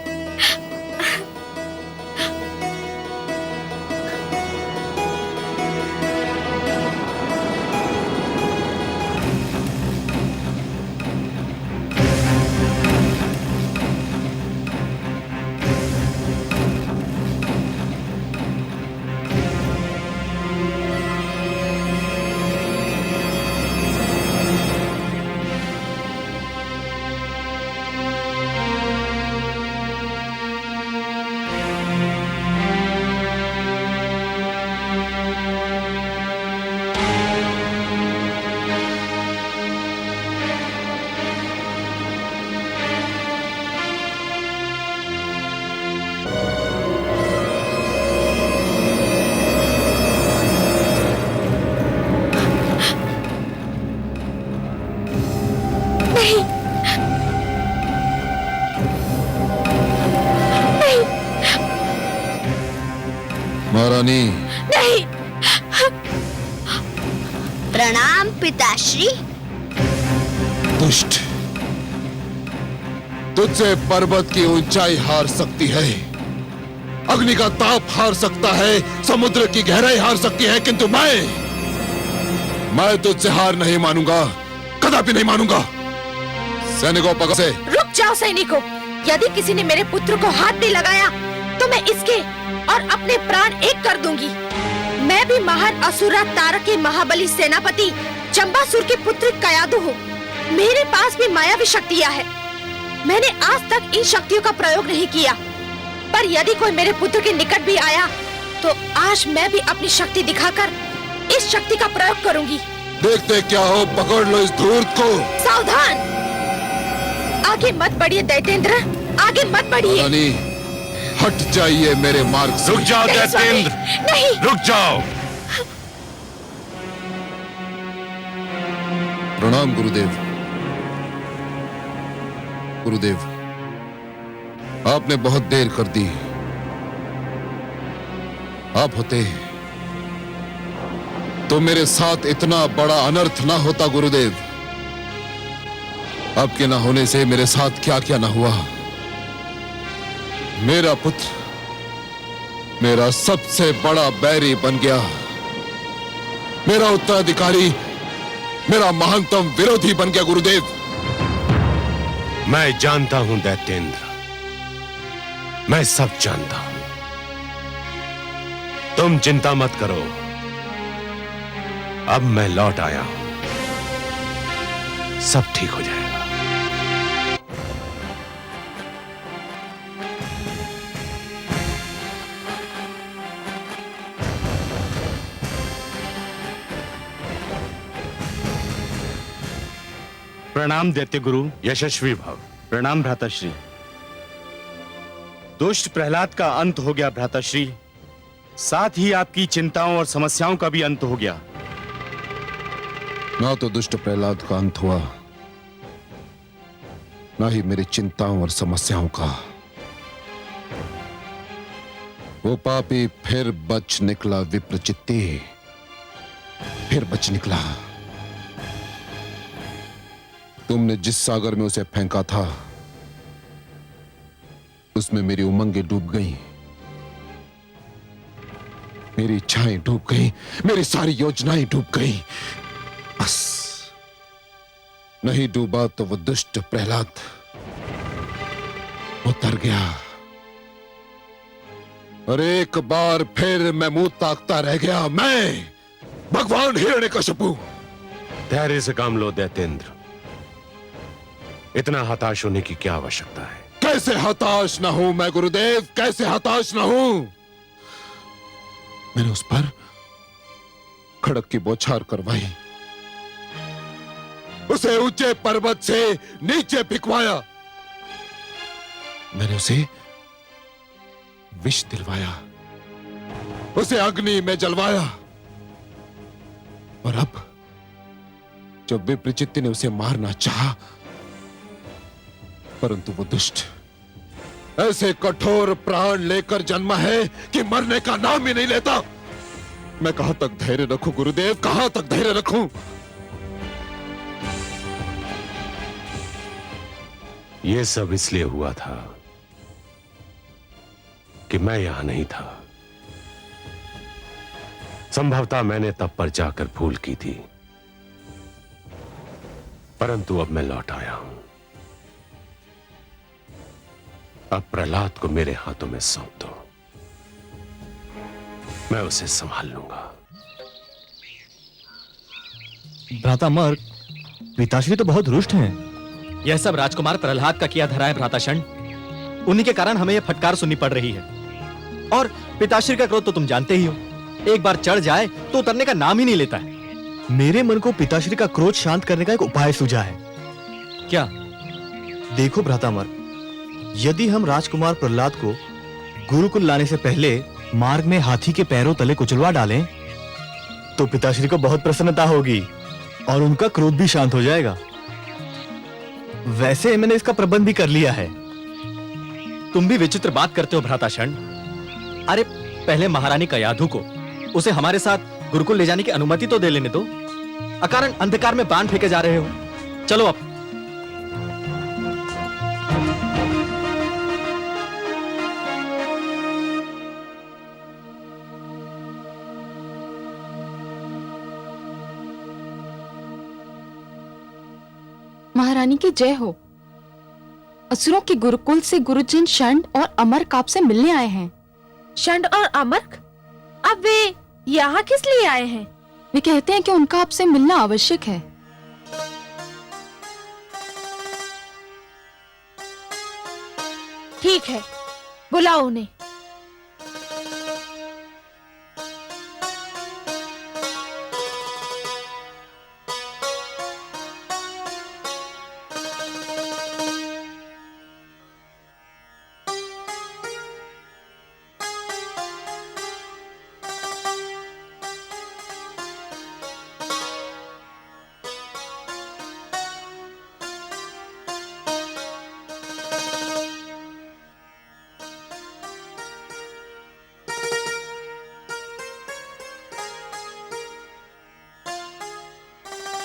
महारानी। नहीं। प्रणाम पिताश्री। दुष्ट, तुझसे पर्वत की ऊंचाई हार सकती है, अग्नि का ताप हार सकता है, समुद्र की गहराई हार सकती है, किंतु मैं तुझसे हार नहीं मानूंगा, कदापि नहीं मानूंगा। सैनिकों, पकड़ से। रुक जाओ सैनिकों। यदि किसी ने मेरे पुत्र को हाथ भी लगाया तो तो मैं इसके और अपने प्राण एक कर दूंगी। मैं भी महान असुरा तारक के महाबली सेनापति जंबासुर के पुत्र कयाधु हूँ। मेरे पास भी मायावी शक्तियाँ हैं। मैंने आज तक इन शक्तियों का प्रयोग नहीं किया, पर यदि कोई मेरे पुत्र के निकट भी आया तो आज मैं भी अपनी शक्ति दिखाकर इस शक्ति का प्रयोग करूंगी। देखते क्या हो, पकड़ लो इस धूर्त को। सावधान, आगे मत बढ़िए दैतेंद्र, आगे मत बढ़िए। रानी, हट जाइए मेरे मार्ग से। रुक जाओ नहीं, स्वामी, दैतेंद्र, नहीं। रुक जाओ। प्रणाम गुरुदेव। गुरुदेव, आपने बहुत देर कर दी। आप होते तो मेरे साथ इतना बड़ा अनर्थ ना होता गुरुदेव। आपके ना होने से मेरे साथ क्या क्या ना हुआ। मेरा पुत्र मेरा सबसे बड़ा बैरी बन गया। मेरा उत्तराधिकारी मेरा महानतम विरोधी बन गया गुरुदेव। मैं जानता हूं दैतेंद्र, मैं सब जानता हूं। तुम चिंता मत करो, अब मैं लौट आया हूं, सब ठीक हो जाएगा। प्रणाम दैत्य गुरु। यशस्वी भव। प्रणाम भ्राताश्री। दुष्ट प्रहलाद का अंत हो गया भ्राताश्री, साथ ही आपकी चिंताओं और समस्याओं का भी अंत हो गया। ना तो दुष्ट प्रहलाद का अंत हुआ, ना ही मेरी चिंताओं और समस्याओं का। वो पापी फिर बच निकला विप्रचित्ती, फिर बच निकला। तुमने जिस सागर में उसे फेंका था उसमें मेरी उमंगें डूब गईं, मेरी इच्छाएं डूब गईं, मेरी सारी योजनाएं डूब गईं। बस नहीं डूबा तो वो दुष्ट प्रहलाद उतर गया और एक बार फिर मैं मुंह ताकता रह गया। मैं भगवान हिरण्यकशिपु। धैर्य से काम लो दैतेंद्र, इतना हताश होने की क्या आवश्यकता है। कैसे हताश ना हूं मैं गुरुदेव, कैसे हताश ना हूं। मैंने उस पर खड़क की बौछार करवाई, उसे ऊंचे पर्वत से नीचे फिकवाया, मैंने उसे विष दिलवाया, उसे अग्नि में जलवाया। और अब जब विप्रचित्ती ने उसे मारना चाहा, परंतु वो दुष्ट ऐसे कठोर प्राण लेकर जन्मा है कि मरने का नाम ही नहीं लेता। मैं कहां तक धैर्य रखूं गुरुदेव, कहां तक धैर्य रखूं। यह सब इसलिए हुआ था कि मैं यहां नहीं था। संभवतः मैंने तब पर जाकर भूल की थी, परंतु अब मैं लौट आया हूं। अब प्रहलाद को मेरे हाथों में सौंप दो, मैं उसे संभाल लूंगा। भ्राता मर्ग, पिताश्री तो बहुत रुष्ट हैं। यह सब राजकुमार प्रहलाद का किया धरा है भ्राताशण। उन्हीं के कारण हमें यह फटकार सुननी पड़ रही है। और पिताश्री का क्रोध तो तुम जानते ही हो, एक बार चढ़ जाए तो उतरने का नाम ही नहीं लेता है। मेरे मन को पिताश्री का क्रोध शांत करने का एक उपाय सूझा है। क्या? देखो भ्राता मर्ग, यदि हम राजकुमार प्रहलाद को गुरुकुल लाने से पहले मार्ग में हाथी के पैरों तले कुचलवा डालें, तो पिताश्री को बहुत प्रसन्नता होगी और उनका क्रोध भी शांत हो जाएगा। वैसे मैंने इसका प्रबंध भी कर लिया है। तुम भी विचित्र बात करते हो भ्राताशण। अरे पहले महारानी कयाधु को उसे हमारे साथ गुरुकुल ले जाने की अनुमति तो दे लेने दो। अकारण अंधकार में बाण फेंके जा रहे हो। चलो अब। महारानी की जय हो। असुरों के गुरुकुल से गुरुजन शरण और अमरकाप से मिलने आए हैं। षंड और अमर्क अब वे यहाँ किस लिए आए हैं? वे कहते हैं कि उनका आपसे मिलना आवश्यक है। ठीक है, बुलाओ उन्हें।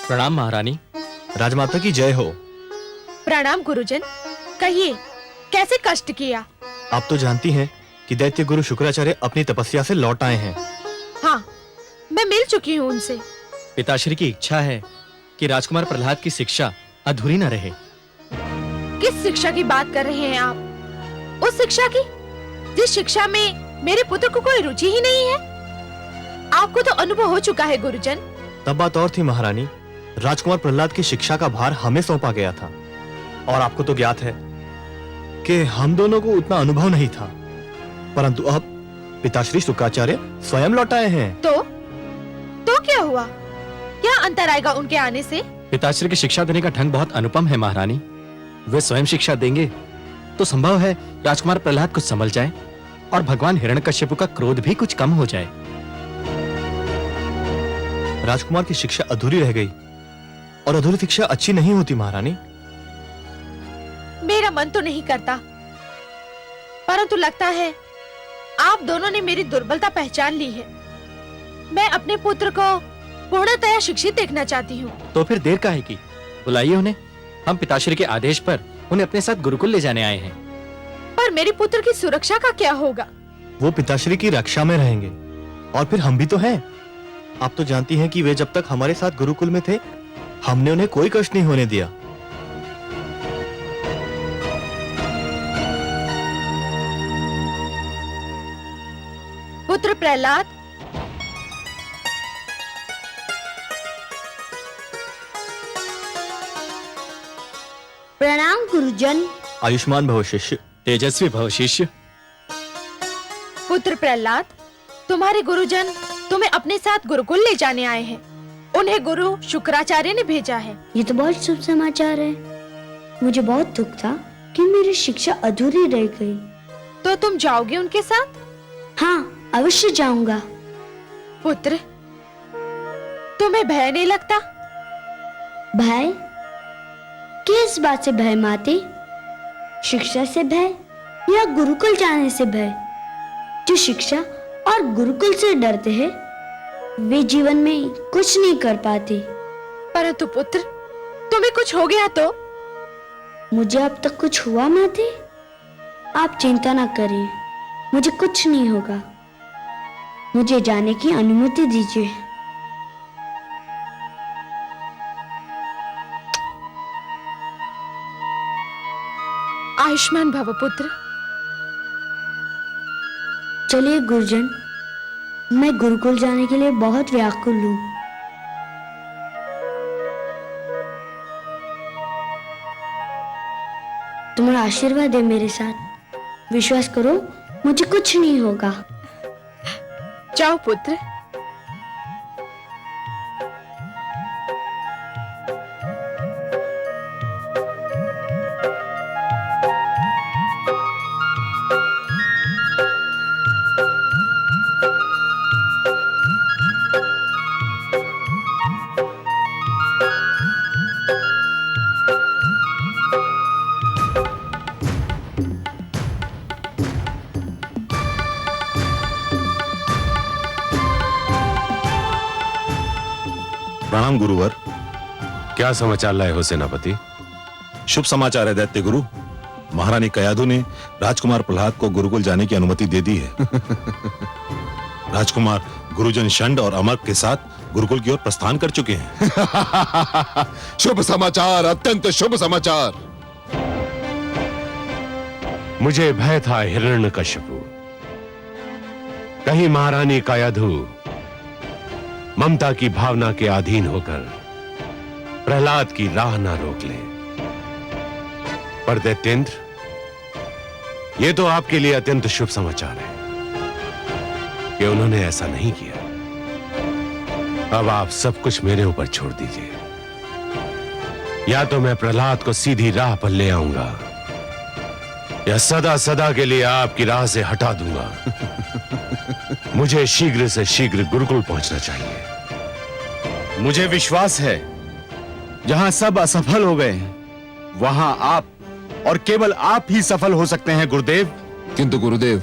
प्रणाम महारानी। राजमाता की जय हो। प्रणाम गुरुजन। कहिए, कैसे कष्ट किया? आप तो जानती हैं कि दैत्य गुरु शुक्राचार्य अपनी तपस्या से लौट आए हैं। हाँ, मैं मिल चुकी हूँ उनसे। पिताश्री की इच्छा है कि राजकुमार प्रहलाद की शिक्षा अधूरी न रहे। किस शिक्षा की बात कर रहे हैं आप? उस शिक्षा की जिस शिक्षा में मेरे पुत्र को कोई रुचि ही नहीं है। आपको तो अनुभव हो चुका है गुरुजन। तब बात और थी महारानी। राजकुमार प्रहलाद की शिक्षा का भार हमें सौंपा गया था और आपको तो ज्ञात है कि हम दोनों को उतना अनुभव नहीं था, परंतु अब पिताश्री शुक्राचार्य स्वयं लौट आए हैं। तो क्या हुआ? क्या अंतर आएगा उनके आने से? पिताश्री की शिक्षा देने का ढंग बहुत अनुपम है महारानी। वे स्वयं शिक्षा देंगे तो संभव है राजकुमार प्रहलाद कुछ संभल जाए और भगवान हिरण्यकश्यप का क्रोध भी कुछ कम हो जाए। राजकुमार की शिक्षा अधूरी रह गई और अधूरी शिक्षा अच्छी नहीं होती महारानी। मेरा मन तो नहीं करता, परंतु लगता है आप दोनों ने मेरी दुर्बलता पहचान ली है। मैं अपने पुत्र को पूर्णतया शिक्षित देखना चाहती हूँ। तो फिर देर काहे की? बुलाइए उन्हें। हम पिताश्री के आदेश पर उन्हें अपने साथ गुरुकुल ले जाने आए हैं। पर मेरे पुत्र की सुरक्षा का क्या होगा? वो पिताश्री की रक्षा में रहेंगे और फिर हम भी तो हैं। आप तो जानती हैं कि वे जब तक हमारे साथ गुरुकुल में थे हमने उन्हें कोई कष्ट नहीं होने दिया। पुत्र प्रहलाद, प्रणाम गुरुजन। आयुष्मान भव शिष्य, तेजस्वी भव शिष्य। पुत्र प्रहलाद, तुम्हारे गुरुजन तुम्हें अपने साथ गुरुकुल ले जाने आए हैं। उन्हें गुरु शुक्राचार्य ने भेजा है। ये तो बहुत शुभ समाचार है। मुझे बहुत दुख था कि मेरी शिक्षा अधूरी रह गई। तो तुम जाओगे उनके साथ? हाँ, अवश्य जाऊंगा। पुत्र, तुम्हें भय नहीं लगता? भय? किस बात से भय माते? शिक्षा से भय या गुरुकुल जाने से भय? जो शिक्षा और गुरुकुल से डरते हैं वे जीवन में कुछ नहीं कर पाते। परंतु पुत्र, तुम्हें कुछ हो गया तो? मुझे अब तक कुछ हुआ माते? आप चिंता ना करिए, मुझे कुछ नहीं होगा। मुझे जाने की अनुमति दीजिए। आयुष्मान भव पुत्र। चलिए गुरुजन, मैं गुरुकुल जाने के लिए बहुत व्याकुल हूँ। तुम्हारा आशीर्वाद है मेरे साथ। विश्वास करो, मुझे कुछ नहीं होगा। जाओ पुत्र। प्रणाम गुरुवर। क्या समाचार लाए हो सेनापति? शुभ समाचार है दैत्य गुरु। महारानी कयाधु ने राजकुमार प्रहलाद को गुरुकुल जाने की अनुमति दे दी है। राजकुमार गुरुजन षंड और अमर्क के साथ गुरुकुल की ओर प्रस्थान कर चुके हैं। शुभ समाचार, अत्यंत शुभ समाचार। मुझे भय था हिरण्यकश्यपु, कहीं महारानी कायाधु ममता की भावना के अधीन होकर प्रहलाद की राह ना रोक ले। पर दैत्येंद्र, यह तो आपके लिए अत्यंत शुभ समाचार है कि उन्होंने ऐसा नहीं किया। अब आप सब कुछ मेरे ऊपर छोड़ दीजिए। या तो मैं प्रहलाद को सीधी राह पर ले आऊंगा या सदा सदा के लिए आपकी राह से हटा दूंगा। मुझे शीघ्र से शीघ्र गुरुकुल पहुंचना चाहिए। मुझे विश्वास है जहां सब असफल हो गए वहां आप और केवल आप ही सफल हो सकते हैं गुरुदेव। किंतु गुरुदेव,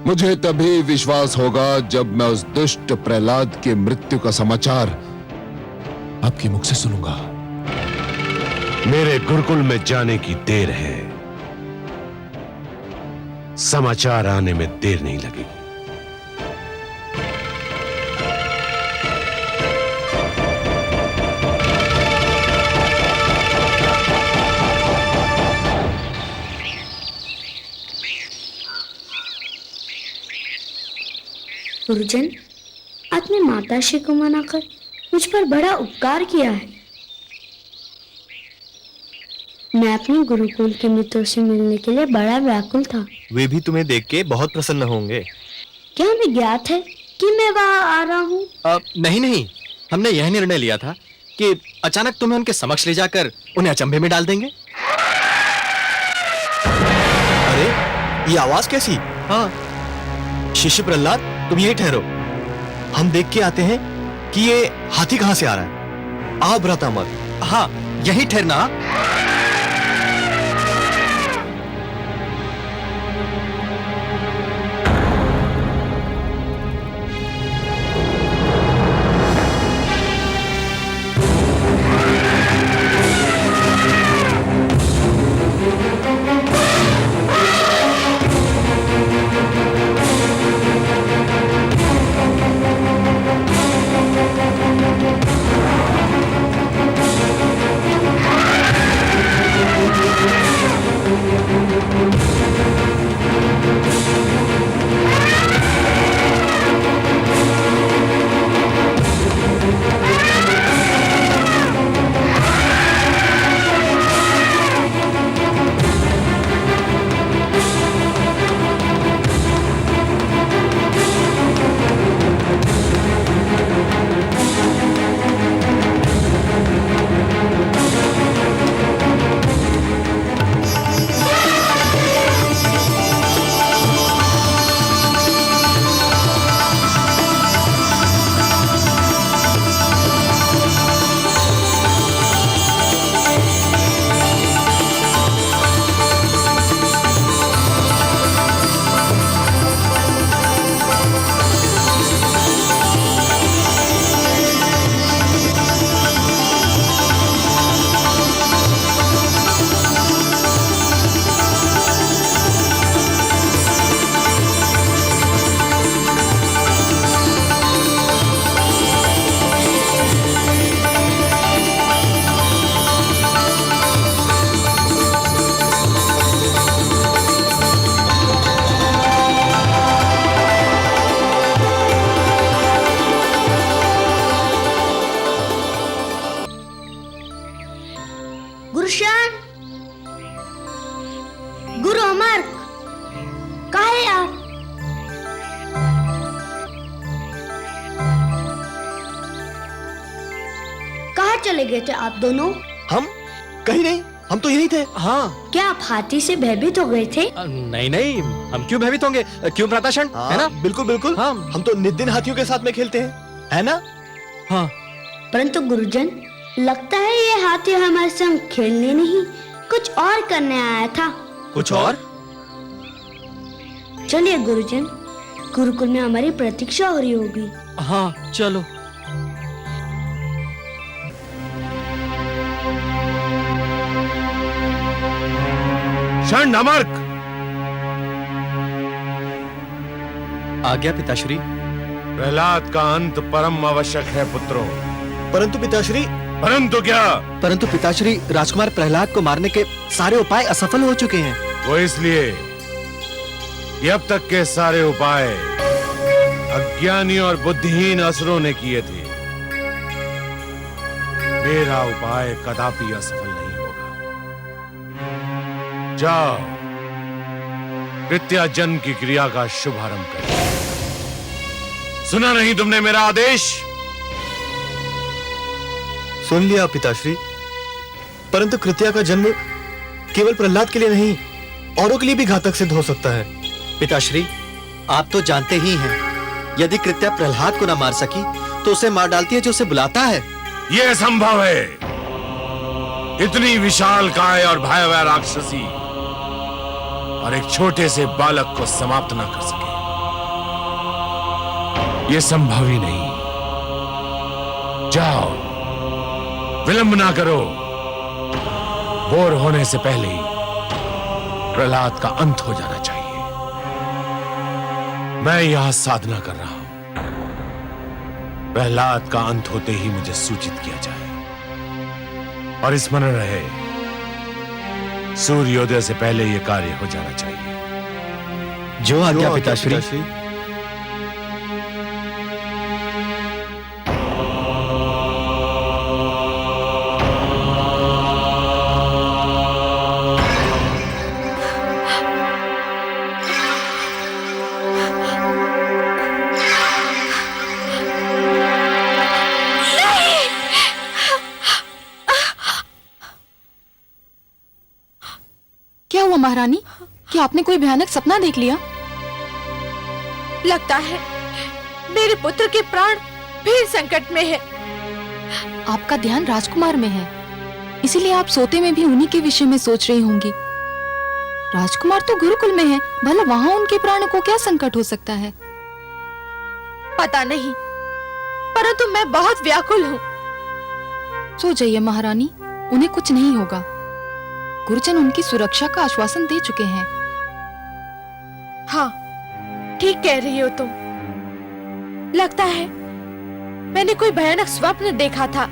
मुझे तभी विश्वास होगा जब मैं उस दुष्ट प्रहलाद के मृत्यु का समाचार आपके मुख से सुनूंगा। मेरे गुरुकुल में जाने की देर है, समाचार आने में देर नहीं लगेगी। गुरुजन, आपने माताश्री को मनाकर मुझ पर बड़ा उपकार किया है। मैं अपने गुरुकुल के मित्रों से मिलने के लिए बड़ा व्याकुल था। वे भी तुम्हें देख के बहुत प्रसन्न होंगे। क्या हमें ज्ञात है कि मैं वहां आ रहा हूँ? नहीं, हमने यह निर्णय लिया था कि अचानक तुम्हें उनके समक्ष ले जाकर उन्हें अचंभे में डाल देंगे। अरे, ये आवाज कैसी? हाँ, शिष्य प्रहलाद, तुम यही ठहरो, हम देख के आते हैं कि ये हाथी कहां से आ रहा है। आओ भ्राता मत। हाँ, यही ठहरना। गुरुशान, गुरु अमर, कहाँ है आप? कहाँ चले गए थे आप दोनों? हम कहीं नहीं, हम तो यही थे। हाँ। क्या आप हाथी से भयभीत हो गए थे? नहीं, हम क्यों भयभीत होंगे? क्यों भ्राताशन? है ना? बिल्कुल बिल्कुल। हाँ, हम तो नित दिन हाथियों के साथ में खेलते हैं, है ना? हाँ। परंतु गुरुजन, लगता है ये हाथी हमारे संग खेलने नहीं, कुछ और करने आया था। कुछ और? चलिए गुरुजन, गुरुकुल में हमारी प्रतीक्षा हो रही होगी। हाँ, चलो। क्षण नमर्क। आज्ञा पिताश्री। प्रहलाद का अंत परम आवश्यक है पुत्रों। परंतु पिताश्री। परंतु क्या? परंतु पिताश्री, राजकुमार प्रहलाद को मारने के सारे उपाय असफल हो चुके हैं। वो इसलिए कि अब तक के सारे उपाय अज्ञानी और बुद्धिहीन असुरों ने किए थे, मेरा उपाय कदापि असफल नहीं होगा। जाओ, कृत्या जन्म की क्रिया का शुभारंभ करो। सुना नहीं तुमने मेरा आदेश? सुन लिया पिताश्री, परंतु कृत्या का जन्म केवल प्रहलाद के लिए नहीं, औरों के लिए भी घातक सिद्ध हो सकता है। पिताश्री, आप तो जानते ही हैं, यदि कृत्या प्रहलाद को न मार सकी तो उसे मार डालती है जो उसे बुलाता है। यह संभव है। इतनी विशाल काय और भयावह राक्षसी और एक छोटे से बालक को समाप्त ना कर सके, यह संभव ही नहीं। जाओ, विलंब ना करो। भोर होने से पहले ही प्रहलाद का अंत हो जाना चाहिए। मैं यहां साधना कर रहा हूं, प्रहलाद का अंत होते ही मुझे सूचित किया जाए। और स्मरण रहे, सूर्योदय से पहले यह कार्य हो जाना चाहिए। जो आज्ञा पिताश्री। क्या हुआ महारानी? क्या आपने कोई भयानक सपना देख लिया? लगता है मेरे पुत्र के प्राण फिर संकट में है। आपका ध्यान राजकुमार में है, इसीलिए आप सोते में भी उन्हीं के विषय में सोच रही होंगी। राजकुमार तो गुरुकुल में है, भला वहां उनके प्राण को क्या संकट हो सकता है? पता नहीं, परंतु मैं बहुत व्याकुल हूँ। सो जाइए महारानी, उन्हें कुछ नहीं होगा। गुरुजन उनकी सुरक्षा का आश्वासन दे चुके हैं। हाँ, ठीक कह रही हो तुम। लगता है मैंने कोई भयानक स्वप्न देखा था।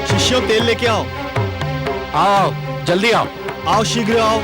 शिष्यों, तेल लेके आओ। आओ, जल्दी आओ। आओ, शीघ्र आओ।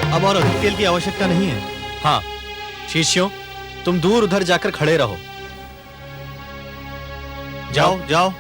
अब और अधिक तेल की आवश्यकता नहीं है। हाँ, शिष्यों, तुम दूर उधर जाकर खड़े रहो। जाओ जाओ।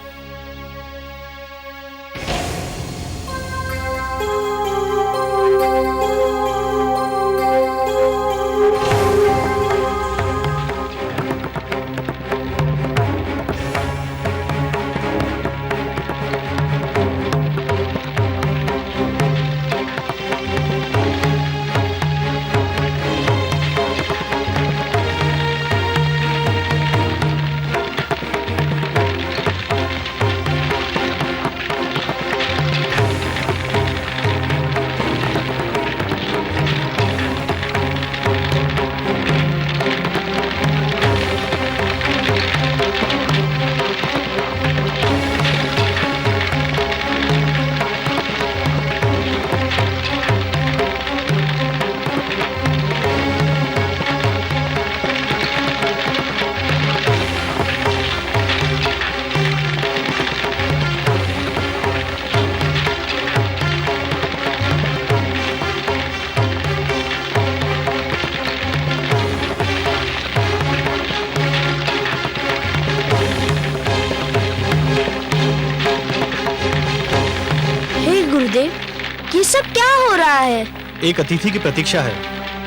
है? एक अतिथि की प्रतीक्षा है,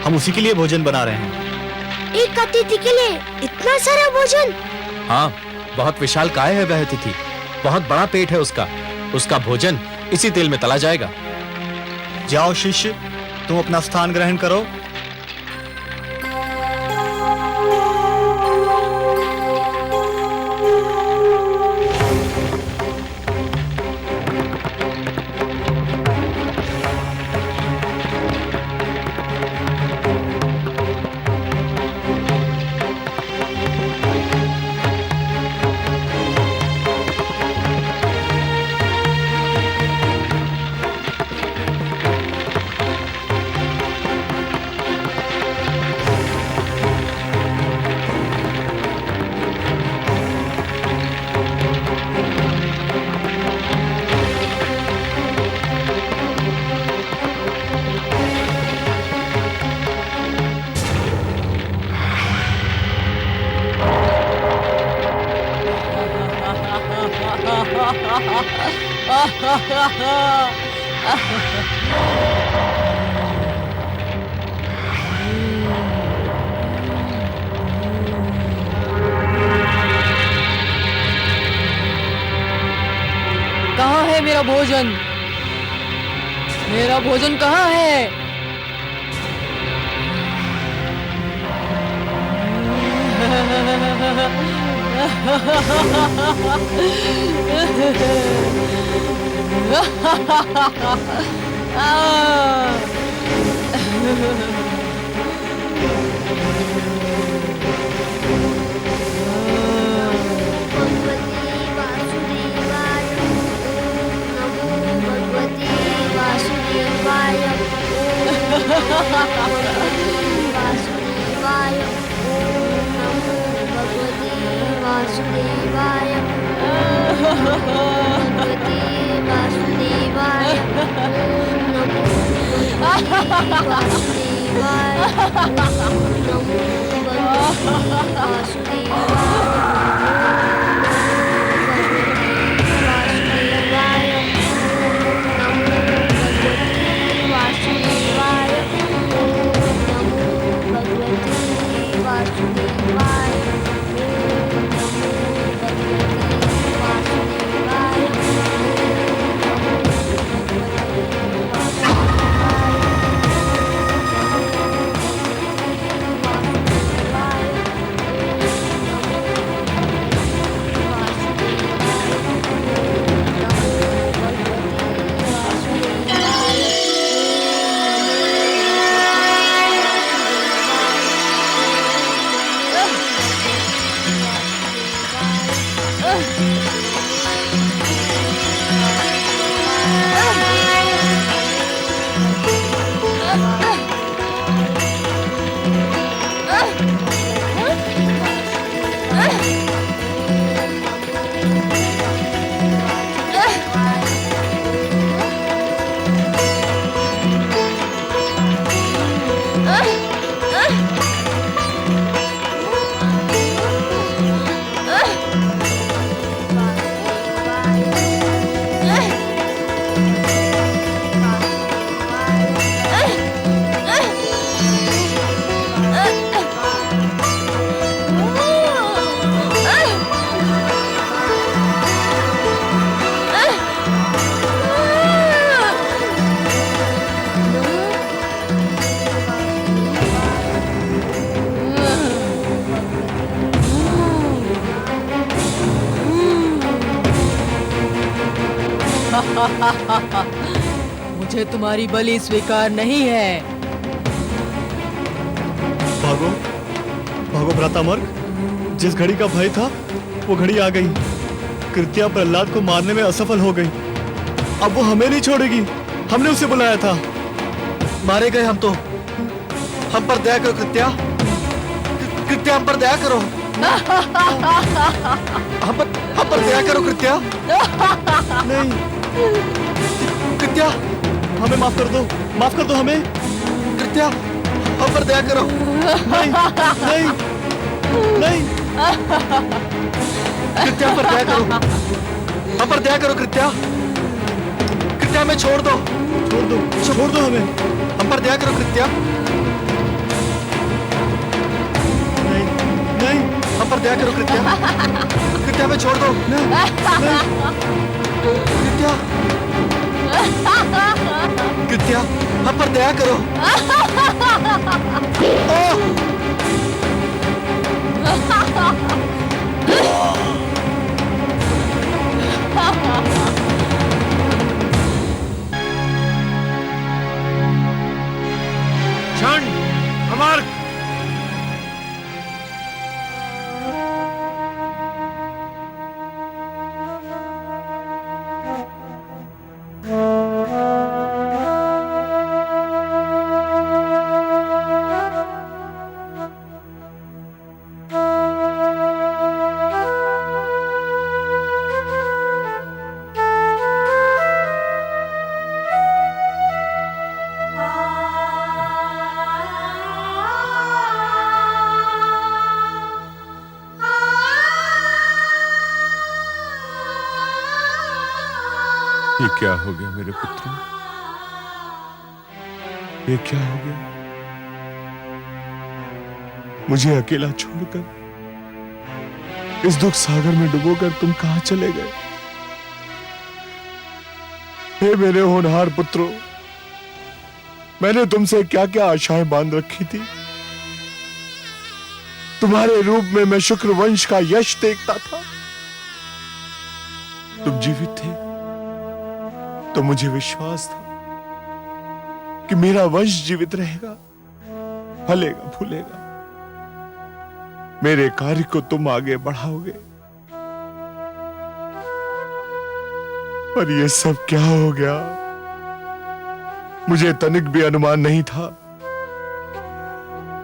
हम उसी के लिए भोजन बना रहे हैं। एक अतिथि के लिए इतना सारा भोजन? हाँ, बहुत विशाल काय है वह अतिथि, बहुत बड़ा पेट है उसका। उसका भोजन इसी तेल में तला जाएगा। जाओ शिष्य, तुम अपना स्थान ग्रहण करो। कहाँ है मेरा भोजन? मेरा भोजन कहाँ है? मुझे तुम्हारी बलि स्वीकार नहीं है। भागो, भागो भ्रातामर्ग, जिस घड़ी का भय था वो घड़ी आ गई। कृत्या प्रहलाद को मारने में असफल हो गई। अब वो हमें नहीं छोड़ेगी। हमने उसे बुलाया था। मारे गए हम तो। हम पर दया करो कृत्या। कृत्या हम पर दया करो। हम पर दया करो कृत्या। नहीं कृत्या, हमें माफ कर दो, माफ कर दो हमें। कृत्या, हम पर दया करो। नहीं नहीं नहीं, कृत्या पर दया करो। हम पर दया करो कृत्या। कृत्या हमें छोड़ दो हमें। हम पर दया करो कृत्या। नहीं, हम पर दया करो कृत्या। कृत्या हमें छोड़ दो। कृत्या हम पर दया करो। क्षण अमर ये क्या हो गया मेरे पुत्र? ये क्या हो गया? मुझे अकेला छोड़कर इस दुख सागर में डुबोकर तुम कहां चले गए? हे मेरे होनहार पुत्रों, मैंने तुमसे क्या क्या आशाएं बांध रखी थी। तुम्हारे रूप में मैं शुक्र वंश का यश देखता था। तुम जीवित थे तो मुझे विश्वास था कि मेरा वंश जीवित रहेगा, फलेगा फूलेगा। मेरे कार्य को तुम आगे बढ़ाओगे। पर यह सब क्या हो गया? मुझे तनिक भी अनुमान नहीं था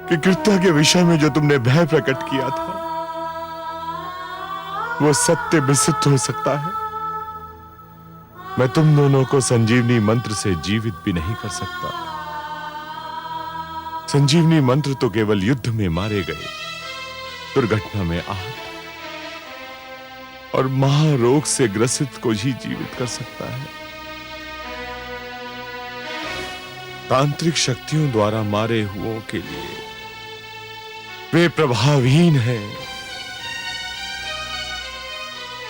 कि कृत्या के विषय में जो तुमने भय प्रकट किया था वो सत्य भी सिद्ध हो सकता है। मैं तुम दोनों को संजीवनी मंत्र से जीवित भी नहीं कर सकता। संजीवनी मंत्र तो केवल युद्ध में मारे गए, दुर्घटना में आहत और महारोग से ग्रसित को ही जीवित कर सकता है। तांत्रिक शक्तियों द्वारा मारे हुओं के लिए वे प्रभावहीन हैं।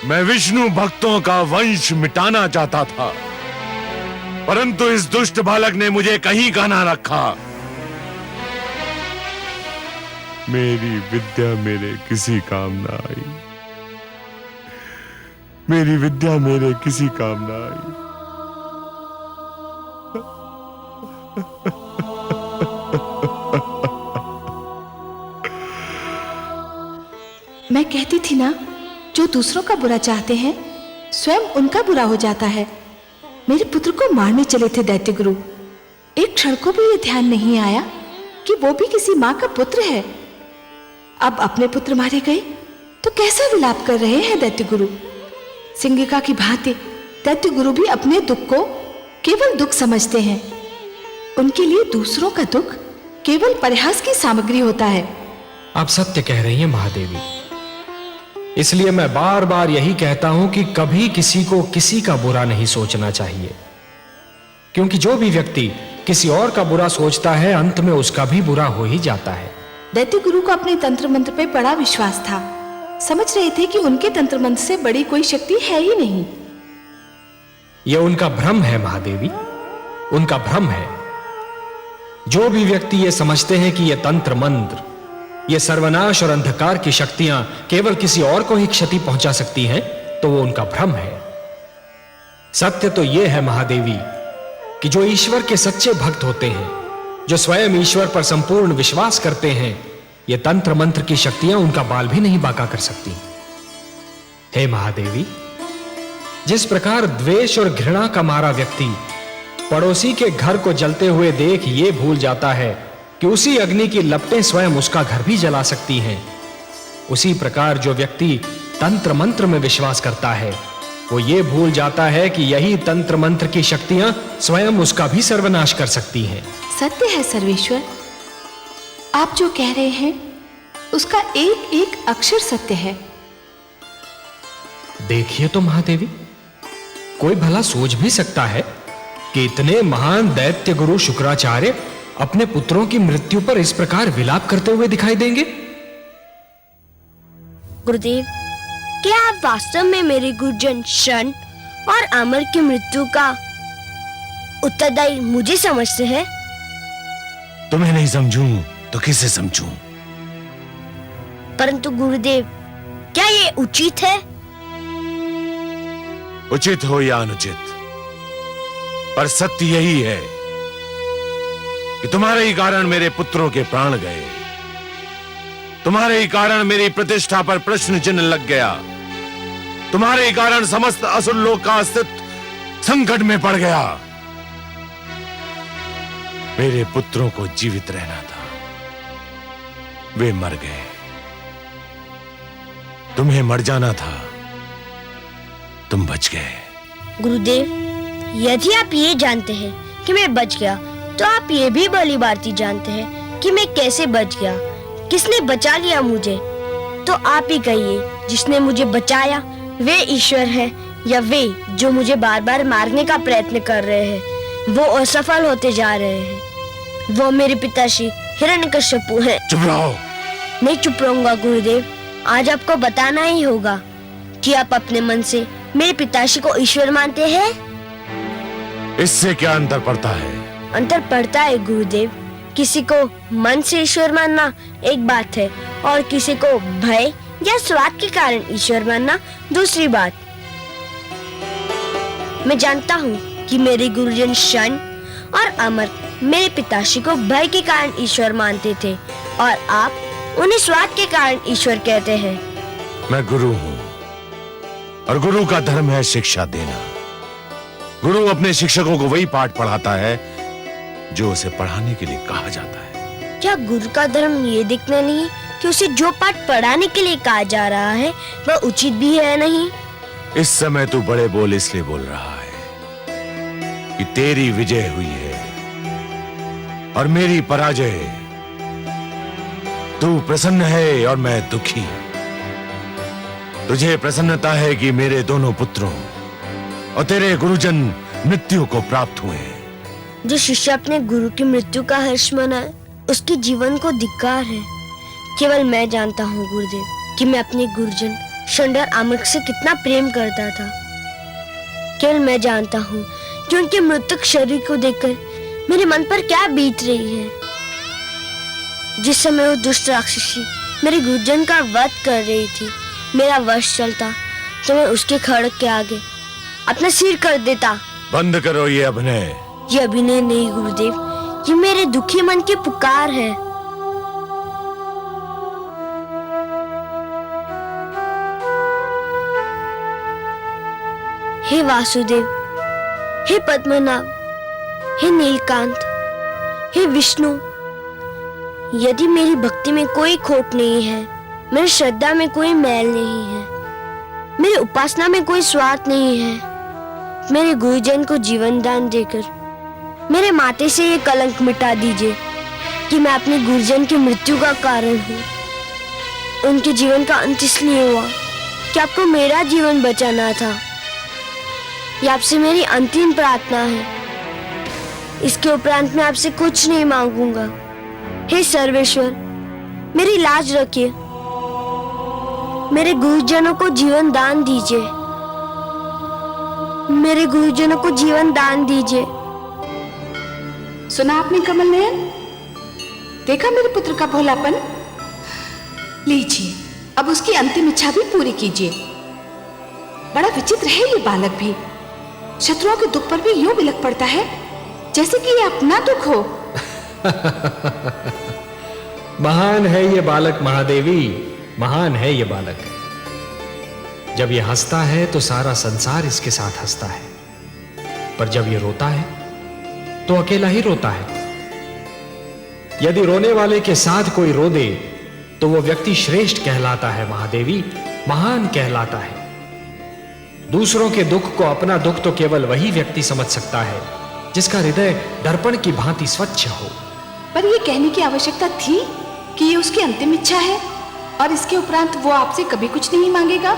मैं विष्णु भक्तों का वंश मिटाना चाहता था, परंतु इस दुष्ट बालक ने मुझे कहीं का ना रखा। मेरी विद्या मेरे किसी काम ना आई। मेरी विद्या मेरे किसी काम ना आई। मैं कहती थी ना, जो दूसरों का बुरा चाहते हैं स्वयं उनका बुरा हो जाता है। मेरे पुत्र को मारने चले थे दैत्य गुरु। एक क्षण को भी ये ध्यान नहीं आया कि वो भी किसी माँ का पुत्र है। अब अपने पुत्र मारे गए तो कैसा विलाप कर रहे हैं दैत्य गुरु। सिंगिका की भांति दैत्य गुरु भी अपने दुख को केवल दुख समझते हैं। उनके लिए दूसरों का दुख केवल परिहास की सामग्री होता है। आप सत्य कह रही हैं महादेवी। इसलिए मैं बार बार यही कहता हूं कि कभी किसी को किसी का बुरा नहीं सोचना चाहिए, क्योंकि जो भी व्यक्ति किसी और का बुरा सोचता है अंत में उसका भी बुरा हो ही जाता है। दैत्य गुरु को अपने तंत्र मंत्र पे बड़ा विश्वास था। समझ रहे थे कि उनके तंत्र मंत्र से बड़ी कोई शक्ति है ही नहीं। यह उनका भ्रम है महादेवी, उनका भ्रम है। जो भी व्यक्ति ये समझते हैं कि यह तंत्र मंत्र, ये सर्वनाश और अंधकार की शक्तियां केवल किसी और को ही क्षति पहुंचा सकती हैं, तो वो उनका भ्रम है। सत्य तो यह है महादेवी कि जो ईश्वर के सच्चे भक्त होते हैं, जो स्वयं ईश्वर पर संपूर्ण विश्वास करते हैं, ये तंत्र मंत्र की शक्तियां उनका बाल भी नहीं बांका कर सकती। हे महादेवी, जिस प्रकार द्वेष और घृणा का मारा व्यक्ति पड़ोसी के घर को जलते हुए देख ये भूल जाता है कि उसी अग्नि की लपटें स्वयं उसका घर भी जला सकती हैं, उसी प्रकार जो व्यक्ति तंत्र मंत्र में विश्वास करता है वो ये भूल जाता है कि यही तंत्र मंत्र की शक्तियां स्वयं उसका भी सर्वनाश कर सकती हैं। सत्य है सर्वेश्वर, आप जो कह रहे हैं उसका एक एक अक्षर सत्य है। देखिए तो महादेवी, कोई भला सोच भी सकता है कि इतने महान दैत्य गुरु शुक्राचार्य अपने पुत्रों की मृत्यु पर इस प्रकार विलाप करते हुए दिखाई देंगे? गुरुदेव, क्या आप वास्तव में मेरे गुरुजन शन और अमर की मृत्यु का उत्तरदायी मुझे समझते हैं? तुम्हें नहीं समझूं तो किसे समझूं? परंतु गुरुदेव, क्या ये उचित है? उचित हो या अनुचित, पर सत्य यही है कि तुम्हारे ही कारण मेरे पुत्रों के प्राण गए, तुम्हारे ही कारण मेरी प्रतिष्ठा पर प्रश्न चिन्ह लग गया, तुम्हारे ही कारण समस्त असुर लोक का अस्तित्व संकट में पड़ गया। मेरे पुत्रों को जीवित रहना था, वे मर गए। तुम्हें मर जाना था, तुम बच गए। गुरुदेव, यदि आप ये जानते हैं कि मैं बच गया, तो आप ये भी भली भांति जानते हैं कि मैं कैसे बच गया, किसने बचा लिया मुझे। तो आप ही कहिए, जिसने मुझे बचाया वे ईश्वर है या वे जो मुझे बार बार मारने का प्रयत्न कर रहे हैं, वो असफल होते जा रहे हैं। वो मेरे पिताश्री हिरण्यकश्यपु हैं। चुप रहो। नहीं चुप रहूंगा गुरुदेव। आज आपको बताना ही होगा कि आप अपने मन से मेरे पिताश्री को ईश्वर मानते हैं। इससे क्या अंतर पड़ता है? अंतर पड़ता है गुरुदेव। किसी को मन से ईश्वर मानना एक बात है और किसी को भय या स्वार्थ के कारण ईश्वर मानना दूसरी बात। मैं जानता हूँ कि मेरे गुरुजन शन और अमर मेरे पिताश्री को भय के कारण ईश्वर मानते थे और आप उन्हें स्वार्थ के कारण ईश्वर कहते हैं। मैं गुरु हूँ और गुरु का धर्म है शिक्षा देना। गुरु अपने शिक्षकों को वही पाठ पढ़ाता है जो उसे पढ़ाने के लिए कहा जाता है। क्या गुरु का धर्म ये देखना नहीं कि उसे जो पाठ पढ़ाने के लिए कहा जा रहा है वह उचित भी है नहीं? इस समय तू बड़े बोल इसलिए बोल रहा है कि तेरी विजय हुई है और मेरी पराजय। तू प्रसन्न है और मैं दुखी। तुझे प्रसन्नता है कि मेरे दोनों पुत्रों और तेरे गुरुजन मृत्यु को प्राप्त हुए। जो शिष्य अपने गुरु की मृत्यु का हर्ष मनाए उसके जीवन को धिक्कार है। केवल मैं जानता हूँ गुरुदेव कि मैं अपने गुरुजन शंडर आमक से कितना प्रेम करता था। केवल मैं जानता हूँ कि उनके मृतक शरीर को देखकर मेरे मन पर क्या बीत रही है। जिस समय वो दुष्ट राक्षसी मेरे गुरुजन का वध कर रही थी, मेरा वश चलता तो मैं उसके खड़क के आगे अपना सिर कर देता। बंद करो ये अभिनय। ये अभिनय नहीं गुरुदेव, ये मेरे दुखी मन की पुकार है। हे वासुदेव, हे पद्मनाभ, हे नीलकांत, हे विष्णु, यदि मेरी भक्ति में कोई खोट नहीं है, मेरी श्रद्धा में कोई मैल नहीं है, मेरी उपासना में कोई स्वार्थ नहीं है, मेरे गुरुजन को जीवन दान देकर मेरे माथे से ये कलंक मिटा दीजिए कि मैं अपने गुरुजन की मृत्यु का कारण हूँ। उनके जीवन का अंत इसलिए हुआ कि आपको मेरा जीवन बचाना था। ये आपसे मेरी अंतिम प्रार्थना है। इसके उपरांत मैं आपसे कुछ नहीं मांगूंगा। हे सर्वेश्वर, मेरी लाज रखिए। मेरे गुरुजनों को जीवन दान दीजिए। मेरे गुरुजनों को जीवन दान दीजिए। सुना आपने कमल नयन? देखा मेरे पुत्र का भोलापन? लीजिए, अब उसकी अंतिम इच्छा भी पूरी कीजिए। बड़ा विचित्र है ये बालक भी। शत्रुओं के दुख पर भी यूं बिलख पड़ता है जैसे कि ये अपना दुख हो। महान है ये बालक महादेवी, महान है ये बालक। जब ये हंसता है तो सारा संसार इसके साथ हंसता है, पर जब ये रोता है तो अकेला ही रोता है। यदि रोने वाले के साथ कोई रो दे तो वो व्यक्ति श्रेष्ठ कहलाता है महादेवी, महान कहलाता है। दूसरों के दुख को अपना दुख तो केवल वही व्यक्ति समझ सकता है जिसका हृदय दर्पण की भांति स्वच्छ हो। पर ये कहने की आवश्यकता थी कि ये उसकी अंतिम इच्छा है और इसके उपरांत वो आपसे कभी कुछ नहीं मांगेगा?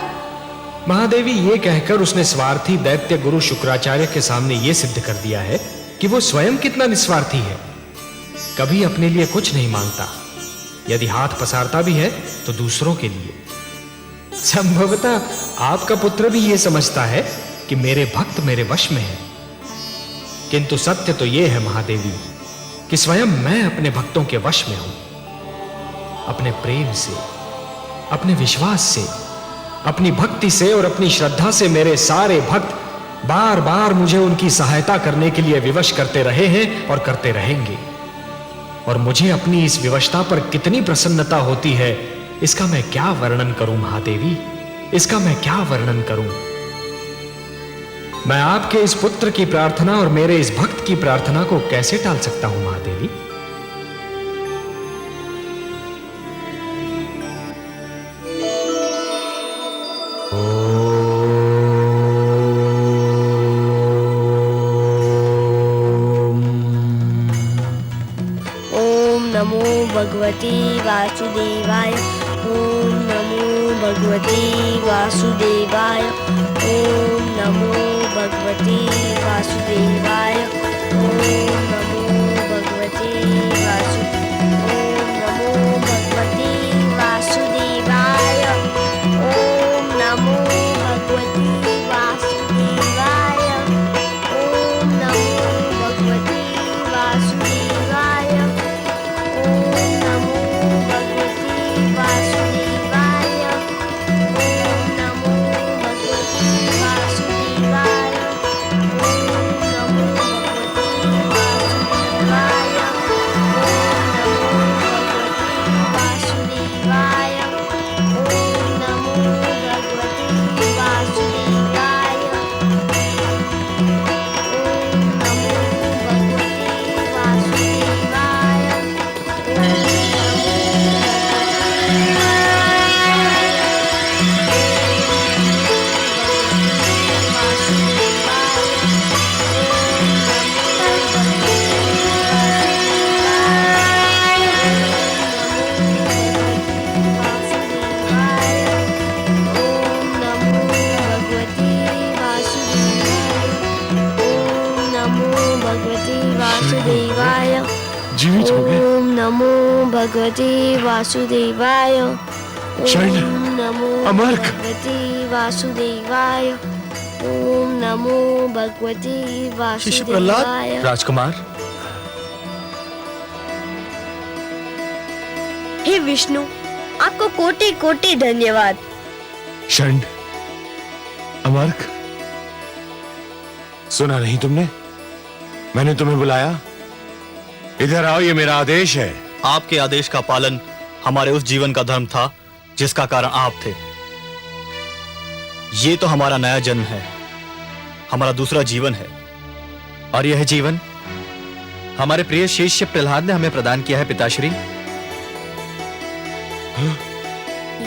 महादेवी, ये कहकर उसने स्वार्थी दैत्य गुरु शुक्राचार्य के सामने ये सिद्ध कर दिया है कि वो स्वयं कितना निस्वार्थी है, कभी अपने लिए कुछ नहीं मांगता, यदि हाथ पसारता भी है तो दूसरों के लिए। संभवतः आपका पुत्र भी ये समझता है कि मेरे भक्त मेरे वश में हैं, किंतु सत्य तो यह है महादेवी कि स्वयं मैं अपने भक्तों के वश में हूं। अपने प्रेम से, अपने विश्वास से, अपनी भक्ति से और अपनी श्रद्धा से मेरे सारे भक्त बार बार मुझे उनकी सहायता करने के लिए विवश करते रहे हैं और करते रहेंगे। और मुझे अपनी इस विवशता पर कितनी प्रसन्नता होती है, इसका मैं क्या वर्णन करूं महादेवी, इसका मैं क्या वर्णन करूं। मैं आपके इस पुत्र की प्रार्थना और मेरे इस भक्त की प्रार्थना को कैसे टाल सकता हूं महादेवी। ओम नमो भगवते वासुदेवाय। ओम नमो भगवते वासुदेवाय। ओम नमो भगवते वासुदेवाय। ओम नमो भगवते वासु ओम नमो भगवते वासुदेवाय। ओम नमो भगवते वासुदेवाय। ओम नमो भगवते वासुदेवाय। ओम नमो भगवते वासुदेवाय। ओम नमो भगवते वासुदेवाय। जीवित हो गए। ओम नमो भगवते वासुदेवाय। शरण। ओम नमो अमर्क। भगवते वासुदेवाय। ओम नमो भगवते शिष्य प्रहलाद। वासुदेवाय। राजकुमार, हे विष्णु, आपको कोटि कोटि धन्यवाद। शरण, अमर्क, सुना नहीं तुमने? मैंने तुम्हें बुलाया। इधर आओ, ये मेरा आदेश है। आपके आदेश का पालन हमारे उस जीवन का धर्म था जिसका कारण आप थे। ये तो हमारा नया जन्म है, हमारा दूसरा जीवन है, और यह जीवन हमारे प्रिय शिष्य प्रहलाद ने हमें प्रदान किया है पिताश्री।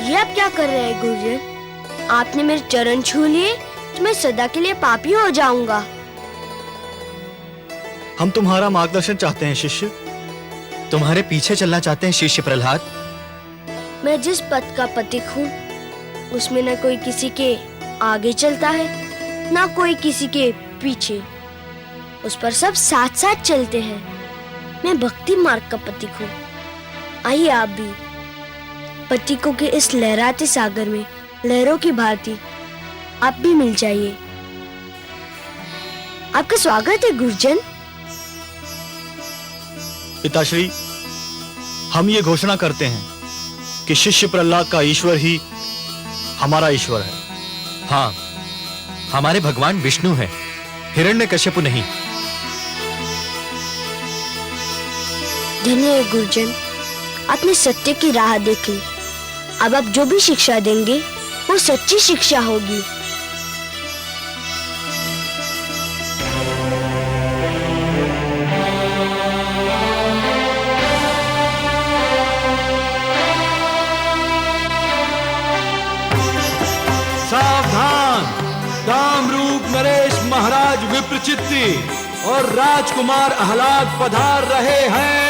ये आप क्या कर रहे हैं गुरुजन? आपने मेरे चरण छू लिए तो मैं सदा के लिए पापी हो जाऊंगा। हम तुम्हारा मार्गदर्शन चाहते हैं शिष्य, तुम्हारे पीछे चलना चाहते हैं शिष्य प्रहलाद। मैं जिस पथ का पथिक हूँ उसमें न कोई किसी के आगे चलता है न कोई किसी के पीछे, उस पर सब साथ साथ चलते हैं। मैं भक्ति मार्ग का पथिक हूँ। आइए आप भी पथिकों के इस लहराते सागर में लहरों की भांति आप भी मिल जाइए। आपका स्वागत है गुरुजन। पिताश्री, हम ये घोषणा करते हैं कि शिष्य प्रहलाद का ईश्वर ही हमारा ईश्वर है। हाँ, हमारे भगवान विष्णु हैं, हिरण्यकश्यपु नहीं। धन्य है गुरुजन, आपने सत्य की राह देख ली। अब आप जो भी शिक्षा देंगे वो सच्ची शिक्षा होगी। सावधान, कामरूप नरेश महाराज विप्रचित्ति और राजकुमार आह्लाद पधार रहे हैं।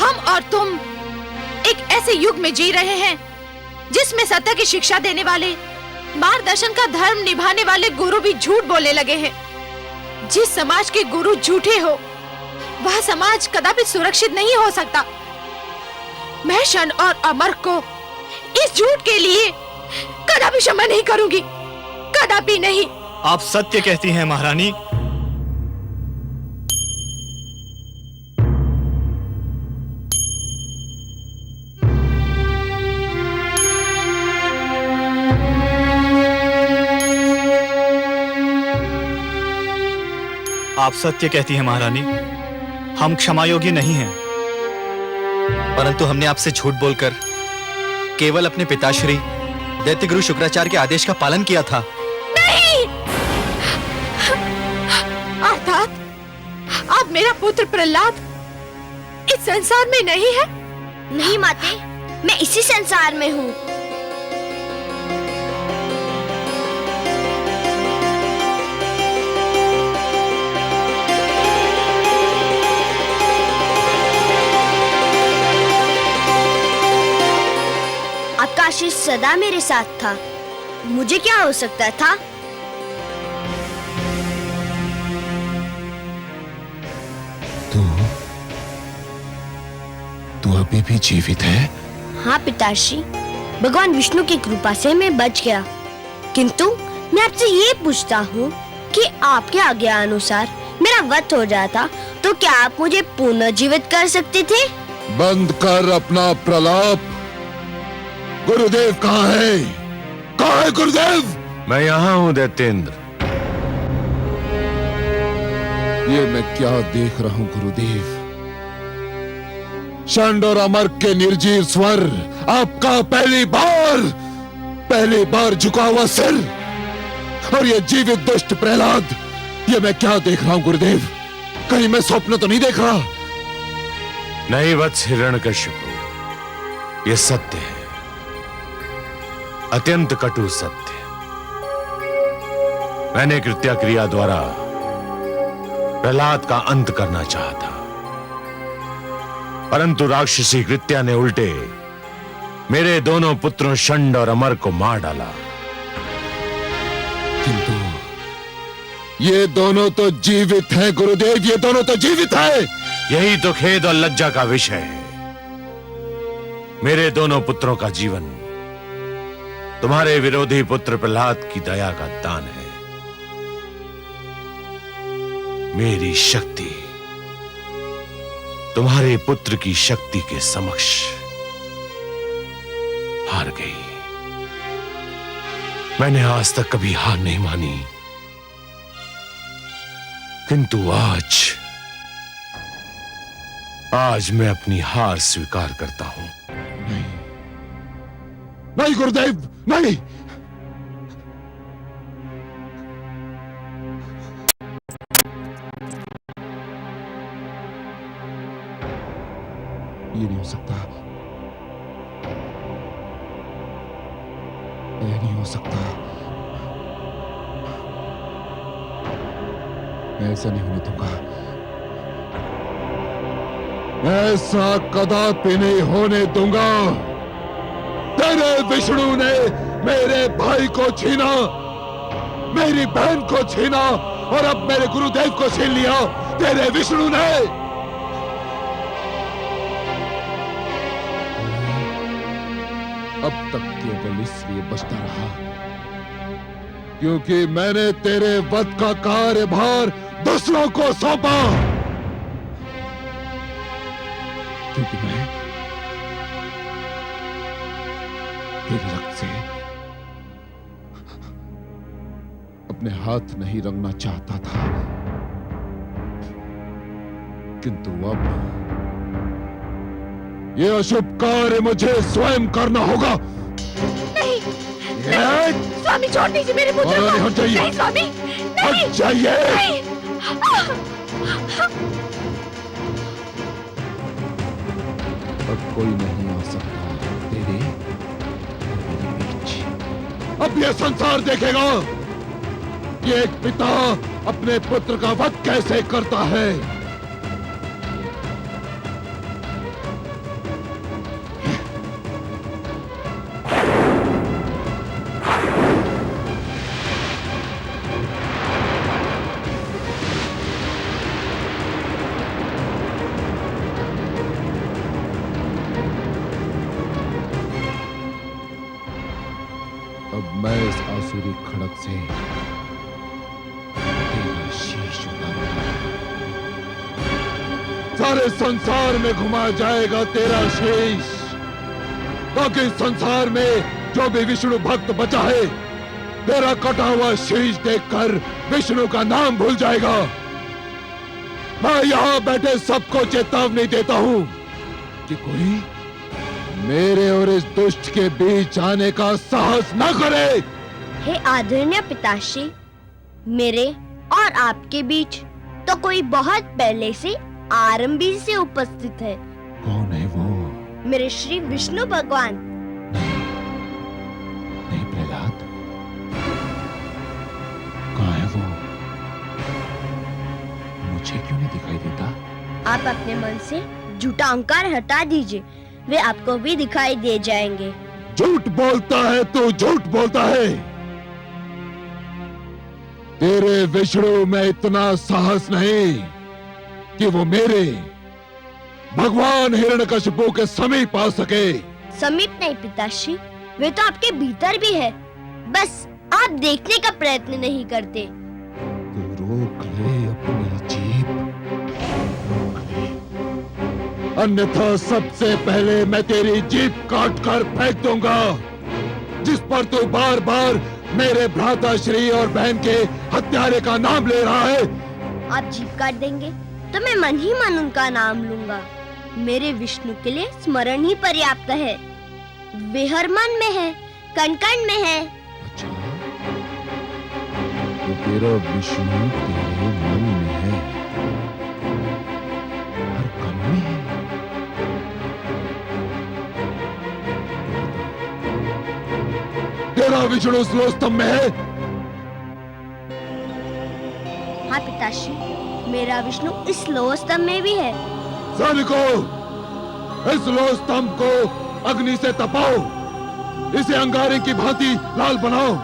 हम और तुम एक ऐसे युग में जी रहे हैं जिसमें सत्य की शिक्षा देने वाले, मार्गदर्शन का धर्म निभाने वाले गुरु भी झूठ बोलने लगे हैं। जिस समाज के गुरु झूठे हो, वह समाज कदापि सुरक्षित नहीं हो सकता। मैं शन और अमर को इस झूठ के लिए कदापि क्षमा नहीं करूंगी, कदापि नहीं। आप सत्य कहती हैं महारानी। आप सत्य कहती हैं महारानी, हम क्षमा योग्य नहीं हैं। परंतु हमने आपसे झूठ बोलकर केवल अपने पिताश्री दैत्य गुरु शुक्राचार्य के आदेश का पालन किया था। नहीं! अर्थात अब मेरा पुत्र प्रहलाद इस संसार में नहीं है? नहीं माते, मैं इसी संसार में हूँ। आपका आशीष सदा मेरे साथ था, मुझे क्या हो सकता था? तू अभी भी जीवित है? हाँ पिताश्री, भगवान विष्णु की कृपा से मैं बच गया। किंतु मैं आपसे ये पूछता हूँ कि आपके आज्ञा अनुसार मेरा वध हो जाता तो क्या आप मुझे पुनः जीवित कर सकते थे? बंद कर अपना प्रलाप। गुरुदेव कहाँ है? कहाँ है गुरुदेव? मैं यहाँ हूँ दैत्येंद्र। ये मैं क्या देख रहा हूँ गुरुदेव? षंड और अमर के निर्जीव स्वर, आपका पहली बार झुका हुआ सिर, और ये जीवित दुष्ट प्रहलाद, ये मैं क्या देख रहा हूँ गुरुदेव? कहीं मैं स्वप्न तो नहीं देख रहा? नहीं वत्स हिरण्यकशिपु, ये सत्य है, अत्यंत कटु सत्य। मैंने कृत्या क्रिया द्वारा प्रहलाद का अंत करना चाहा था, परंतु राक्षसी कृत्या ने उल्टे मेरे दोनों पुत्रों षंड और अमर को मार डाला। किंतु ये दोनों तो जीवित हैं गुरुदेव, ये दोनों तो जीवित हैं। यही तो खेद और लज्जा का विषय है। मेरे दोनों पुत्रों का जीवन तुम्हारे विरोधी पुत्र प्रहलाद की दया का दान है। मेरी शक्ति तुम्हारे पुत्र की शक्ति के समक्ष हार गई। मैंने आज तक कभी हार नहीं मानी, किंतु आज मैं अपनी हार स्वीकार करता हूं। नहीं गुरुदेव, नहीं। ये नहीं हो सकता, ये नहीं हो सकता। मैं ऐसा नहीं होने दूंगा, ऐसा कदापि नहीं होने दूंगा। तेरे विष्णु ने मेरे भाई को छीना, मेरी बहन को छीना, और अब मेरे गुरुदेव को छीन लिया तेरे विष्णु ने। अब तक केवल इसलिए बचता रहा क्योंकि मैंने तेरे वध का कार्यभार दूसरों को सौंपा। क्योंकि मैं तेरे रक्त से अपने हाथ नहीं रंगना चाहता था, किंतु अब ये अशुभ कार्य मुझे स्वयं करना होगा। नहीं, स्वामी छोड़ दीजिए मेरे पुत्र को। हट जाइए। नहीं स्वामी, नहीं। हट जाइए। नहीं। अब कोई नहीं आ सकता तेरे मेरे बीच। अब ये संसार देखेगा ये एक पिता अपने पुत्र का वध कैसे करता है। अब मैं इस आसुरी खड़क से तेरा शीश उतारूंगा। सारे संसार में घुमा जाएगा तेरा शीश, ताकि संसार में जो भी विष्णु भक्त बचा है तेरा कटा हुआ शीश देखकर विष्णु का नाम भूल जाएगा। मैं यहां बैठे सबको चेतावनी देता हूं कि कोई मेरे और इस दुष्ट के बीच आने का साहस न करे। हे आदरणीय पिताश्री, मेरे और आपके बीच तो कोई बहुत पहले से आरंभी से उपस्थित है। कौन है वो? मेरे श्री विष्णु भगवान। नहीं प्रहलाद, कहाँ है वो? मुझे क्यों नहीं दिखाई देता? आप अपने मन से झूठा अहंकार हटा दीजिए, वे आपको भी दिखाई दे जाएंगे। झूठ बोलता है तू, झूठ बोलता है। तेरे विष्णु में इतना साहस नहीं कि वो मेरे भगवान हिरण्यकशिपु के समीप आ सके। समीप नहीं पिताश्री, वे तो आपके भीतर भी है, बस आप देखने का प्रयत्न नहीं करते। तू रोक ले अपनी जीभ, रोक ले, अन्यथा सबसे पहले मैं तेरी जीभ काट कर फेंक दूंगा, जिस पर तू बार बार मेरे भ्राताश्री और बहन के हत्यारे का नाम ले रहा है। आप जीभ काट देंगे तो मैं मन ही मन उनका नाम लूंगा। मेरे विष्णु के लिए स्मरण ही पर्याप्त है। वे हर मन में है, कण कण में है। अच्छा, तो तेरा विष्णु तेरे मन में है, हर कण में है। तेरा विष्णु स्लोस्तम में है? हाँ पिताश्री, मेरा विष्णु इस लोह स्तंभ में भी है। सैनिकों, इस लोह स्तंभ को अग्नि से तपाओ, इसे अंगारे की भांति लाल बनाओ।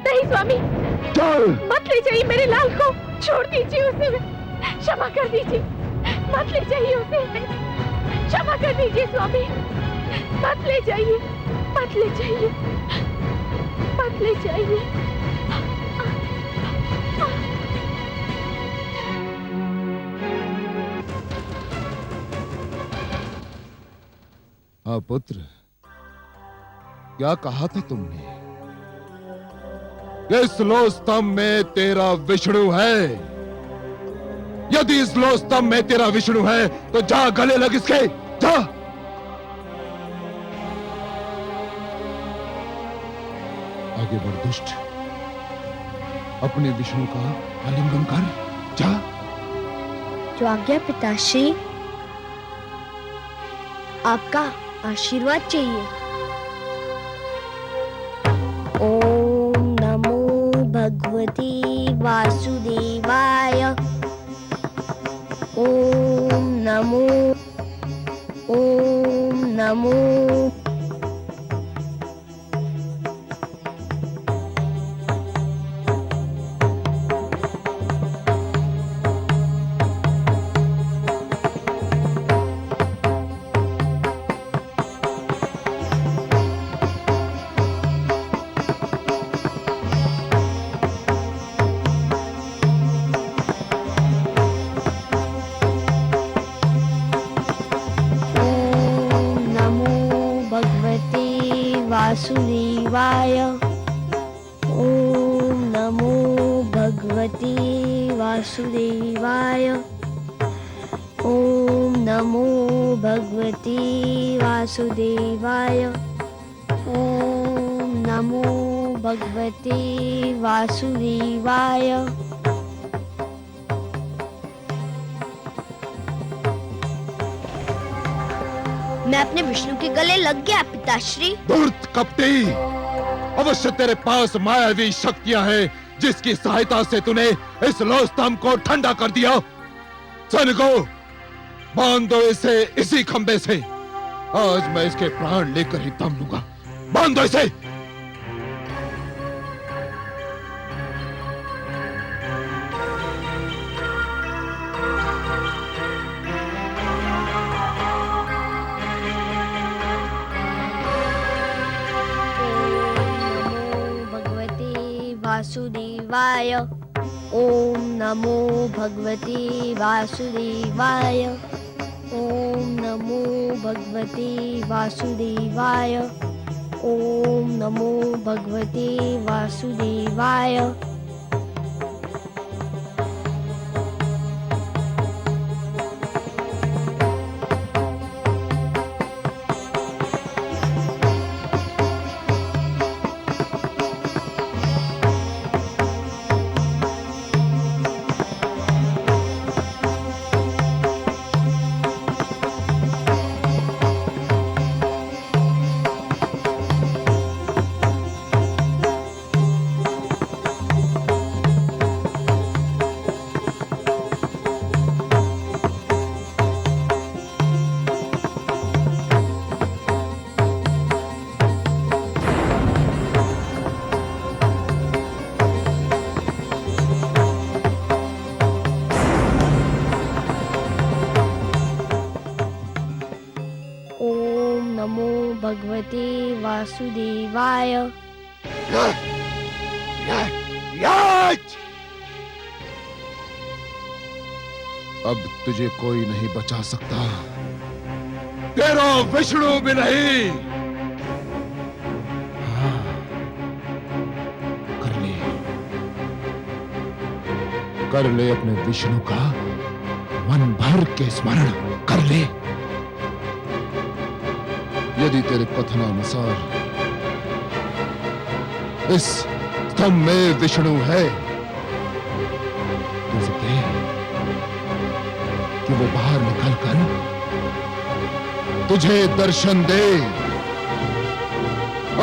नहीं स्वामी, मत ले जाइए मेरे लाल को, छोड़ दीजिए उसे, क्षमा कर दीजिए, मत ले जाइए उसे, क्षमा कर दीजिए स्वामी, मत ले जाइए, मत ले जाइए, मत ले जाइए। हाँ पुत्र, क्या कहा था तुमने? इस लोह स्तंभ में तेरा विष्णु है। यदि इस लोह स्तंभ में तेरा विष्णु है तो जा गले लग इसके, जा। आगे बढ़ दुष्ट, अपने विष्णु का आलिंगन कर, जा। जो आज्ञा पिताश्री, आपका आशीर्वाद चाहिए। ओम नमो भगवते वासुदेवाय। ओम नमो, ओम नमो। वासुदेवाय। ओम नमो भगवते वासुदेवाय। ओम नमो भगवते वासुदेवाय। ओम नमो भगवते वासुदेवाय। मैं अपने विष्णु के गले लग गया पिताश्री। धूर्त कपटी, अवश्य तेरे पास मायावी शक्तियां हैं जिसकी सहायता से तूने इस लौह स्तंभ को ठंडा कर दिया। सैनिकों, बांध दो इसे इसी खंबे से। आज मैं इसके प्राण लेकर ही दम लूंगा। बांध दो इसे। वासुदेवाय। ओम नमो भगवते वासुदेवाय। ओम नमो भगवते वासुदेवाय। ओम नमो भगवते वासुदेवाय। भगवते वासुदेवाय। अब तुझे कोई नहीं बचा सकता, तेरा विष्णु भी नहीं। हाँ, कर ले अपने विष्णु का मन भर के स्मरण कर ले। यदि तेरे कथनानुसार इस स्तंभ में विष्णु है तो उसे कि वो बाहर निकलकर तुझे दर्शन दे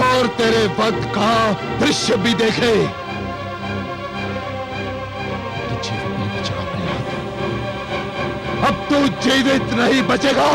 और तेरे वध का दृश्य भी देखे। अब तू जीवित नहीं बचेगा।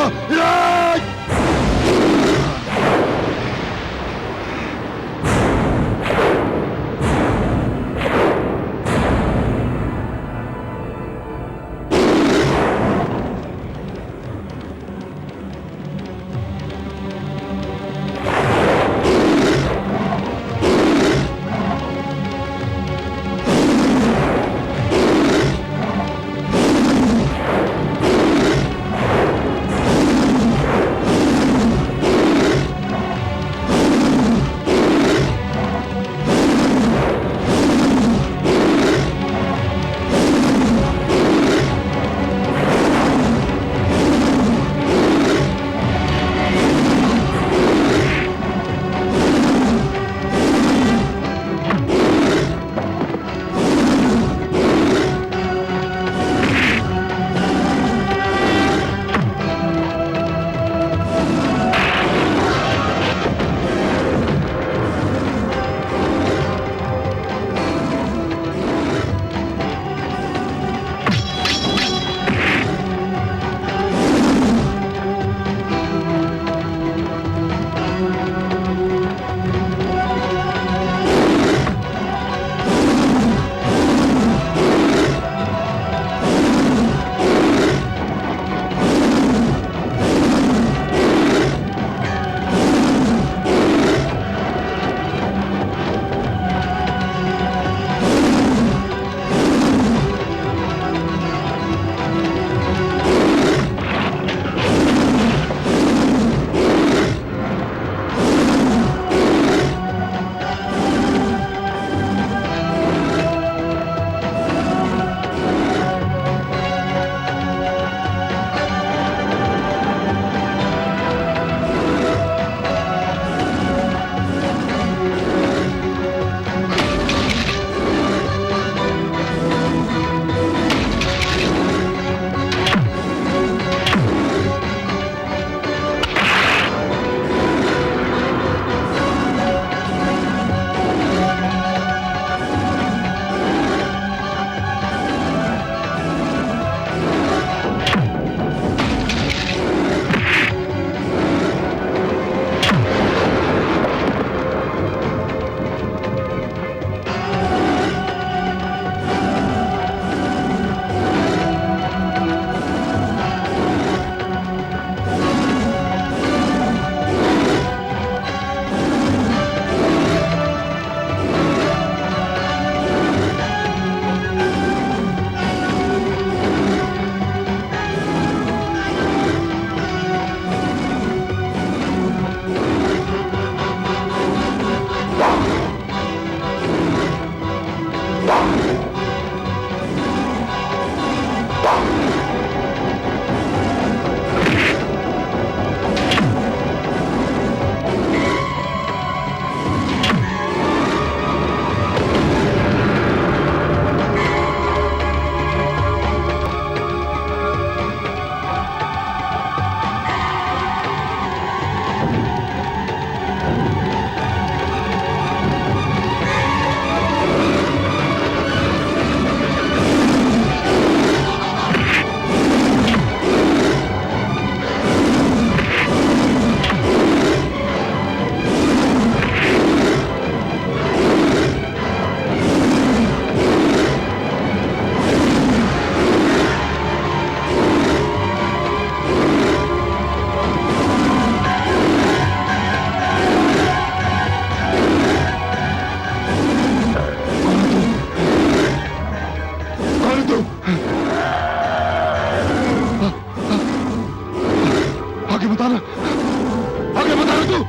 तू?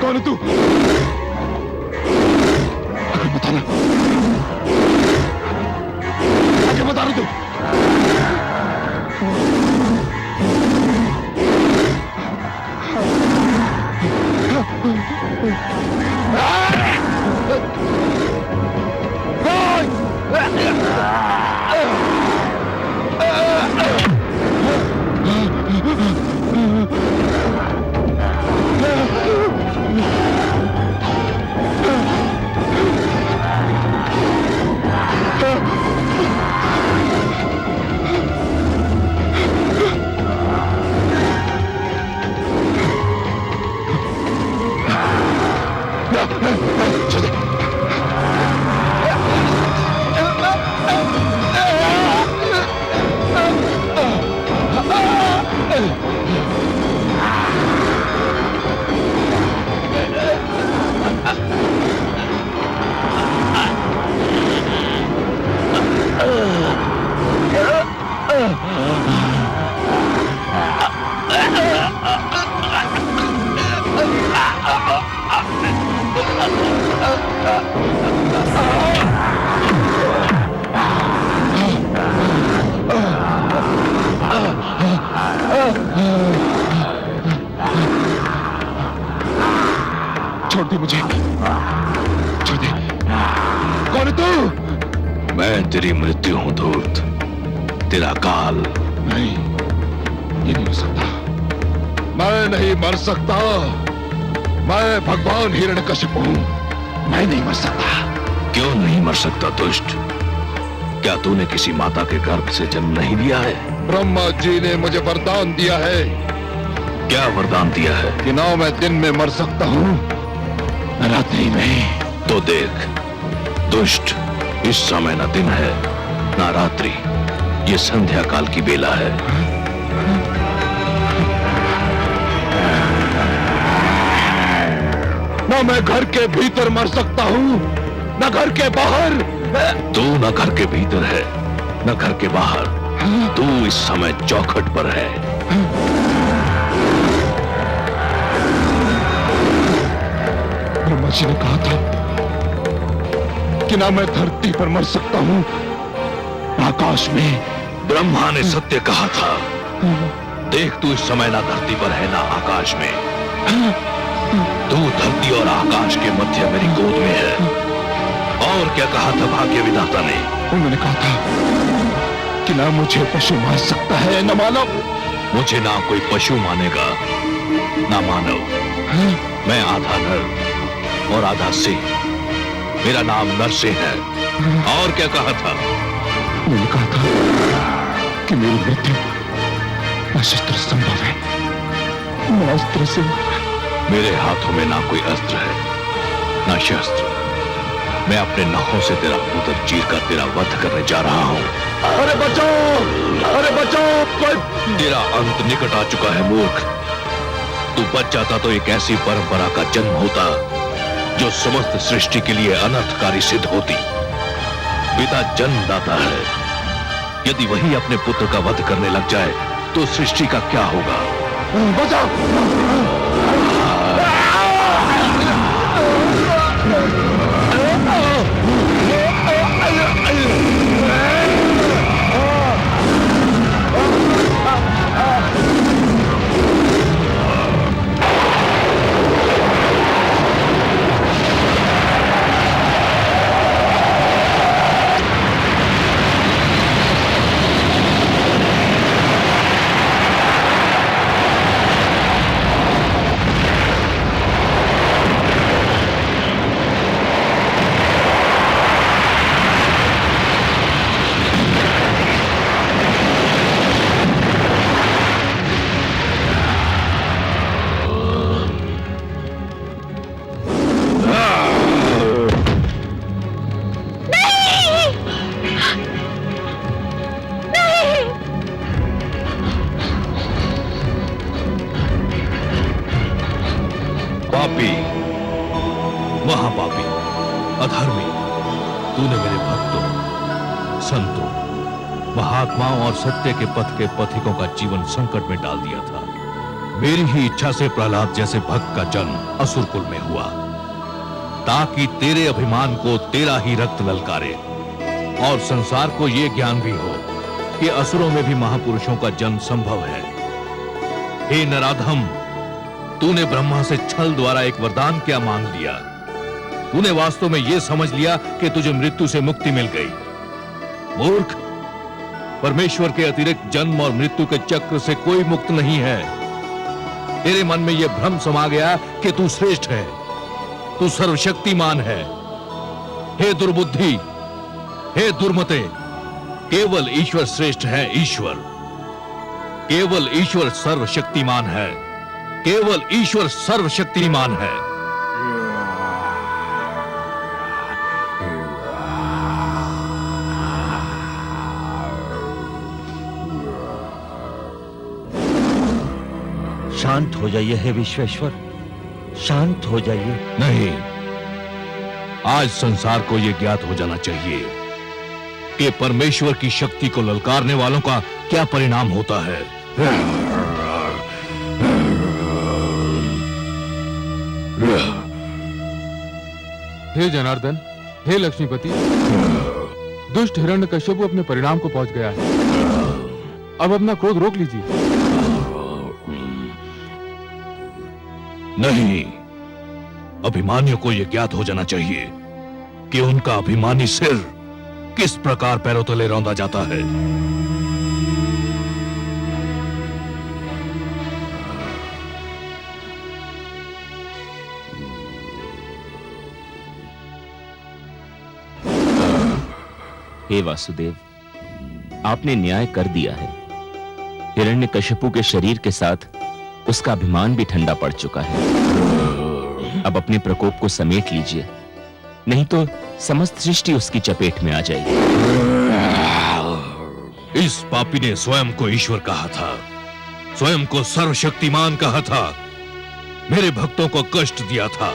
कौन है तू? आगे बताना, आगे बता रहा तू। छोड़ दे मुझे, छोड़ दे। कौन है तू? मैं तेरी मृत्यु हूं धूर्त, तेरा काल। नहीं, ये नहीं हो सकता। मैं नहीं मर सकता। मैं भगवान हिरण्यकशिपु हूं। मैं नहीं मर सकता। क्यों नहीं मर सकता दुष्ट? क्या तूने किसी माता के गर्भ से जन्म नहीं लिया है? ब्रह्मा जी ने मुझे वरदान दिया है। क्या वरदान दिया है? कि ना मैं दिन में मर सकता हूं, रात्रि में। तो देख दुष्ट, इस समय ना दिन है ना रात्रि, ये संध्या काल की बेला है। ना मैं घर के भीतर मर सकता हूं, ना घर के बाहर। तू न घर के भीतर है न घर के बाहर, तू इस समय चौखट पर है। ब्रह्मा जी ने कहा था कि ना मैं धरती पर मर सकता हूं, आकाश में। ब्रह्मा ने सत्य कहा था। देख, तू इस समय ना धरती पर है ना आकाश में। तू धरती और आकाश के मध्य मेरी गोद में है। और क्या कहा था भाग्य विधाता ने? उन्होंने कहा था कि ना मुझे पशु मान सकता है न मानव। मुझे ना कोई पशु मानेगा ना मानव। मैं आधा नर और आधा सिंह। मेरा नाम नरसिंह है। और क्या कहा था? उन्होंने कहा था कि मेरी मृत्यु अशस्त्र संभव है, न अस्त्र से। मेरे हाथों में ना कोई अस्त्र है ना शस्त्र। मैं अपने नखों से तेरा उदर चीर कर तेरा वध करने जा रहा हूं। अरे बचाओ, अरे बचाओ, कोई। तेरा अंत निकट आ चुका है मूर्ख। तू बच जाता तो एक ऐसी परंपरा का जन्म होता जो समस्त सृष्टि के लिए अनर्थकारी सिद्ध होती। पिता जन्मदाता है, यदि वही अपने पुत्र का वध करने लग जाए तो सृष्टि का क्या होगा? बचाओ। पापी, महापापी, अधर्मी, तूने मेरे भक्तों, संतों महात्माओं और सत्य के पथ के पथिकों का जीवन संकट में डाल दिया था। मेरी ही इच्छा से प्रहलाद जैसे भक्त का जन्म असुर कुल में हुआ, ताकि तेरे अभिमान को तेरा ही रक्त ललकारे और संसार को यह ज्ञान भी हो कि असुरों में भी महापुरुषों का जन्म संभव है। हे नराधम, तूने ब्रह्मा से छल द्वारा एक वरदान क्या मांग लिया? तूने वास्तव में यह समझ लिया कि तुझे मृत्यु से मुक्ति मिल गई। मूर्ख, परमेश्वर के अतिरिक्त जन्म और मृत्यु के चक्र से कोई मुक्त नहीं है। तेरे मन में यह भ्रम समा गया कि तू श्रेष्ठ है, तू सर्वशक्तिमान है। हे दुर्बुद्धि, हे दुर्मते, केवल ईश्वर श्रेष्ठ है। ईश्वर, केवल ईश्वर सर्वशक्तिमान है, केवल ईश्वर सर्वशक्तिमान है। शांत हो जाइए हे विश्वेश्वर, शांत हो जाइए। नहीं, आज संसार को यह ज्ञात हो जाना चाहिए कि परमेश्वर की शक्ति को ललकारने वालों का क्या परिणाम होता है। हे जनार्दन, हे लक्ष्मीपति, दुष्ट हिरण्यकश्यप अपने परिणाम को पहुंच गया है। अब अपना क्रोध रोक लीजिए। नहीं, अभिमानियों को यह ज्ञात हो जाना चाहिए कि उनका अभिमानी सिर किस प्रकार पैरों तले रौंदा जाता है। हे वासुदेव, आपने न्याय कर दिया है। हिरण्यकश्यपु के शरीर के साथ उसका अभिमान भी ठंडा पड़ चुका है। अब अपने प्रकोप को समेट लीजिए, नहीं तो समस्त सृष्टि उसकी चपेट में आ जाएगी। इस पापी ने स्वयं को ईश्वर कहा था, स्वयं को सर्वशक्तिमान कहा था, मेरे भक्तों को कष्ट दिया था।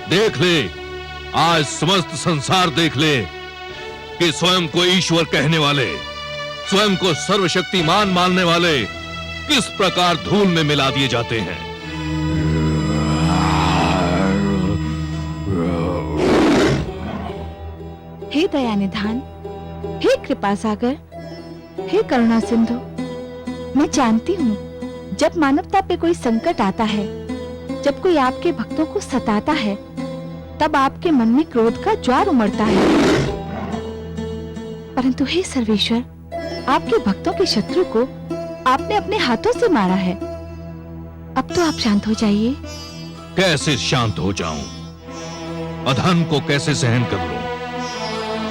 देख ले, आज समस्त संसार देख ले कि स्वयं को ईश्वर कहने वाले, स्वयं को सर्वशक्तिमान मानने वाले किस प्रकार धूल में मिला दिए जाते हैं। हे दया निधान, हे कृपा सागर, हे करुणा सिंधु, मैं जानती हूँ जब मानवता पे कोई संकट आता है, जब कोई आपके भक्तों को सताता है, तब आपके मन में क्रोध का ज्वार उमड़ता है। परंतु हे सर्वेश्वर, आपके भक्तों के शत्रु को आपने अपने हाथों से मारा है। अब तो आप शांत हो जाइए। कैसे शांत हो जाऊं? अधर्म को कैसे सहन कर लूं?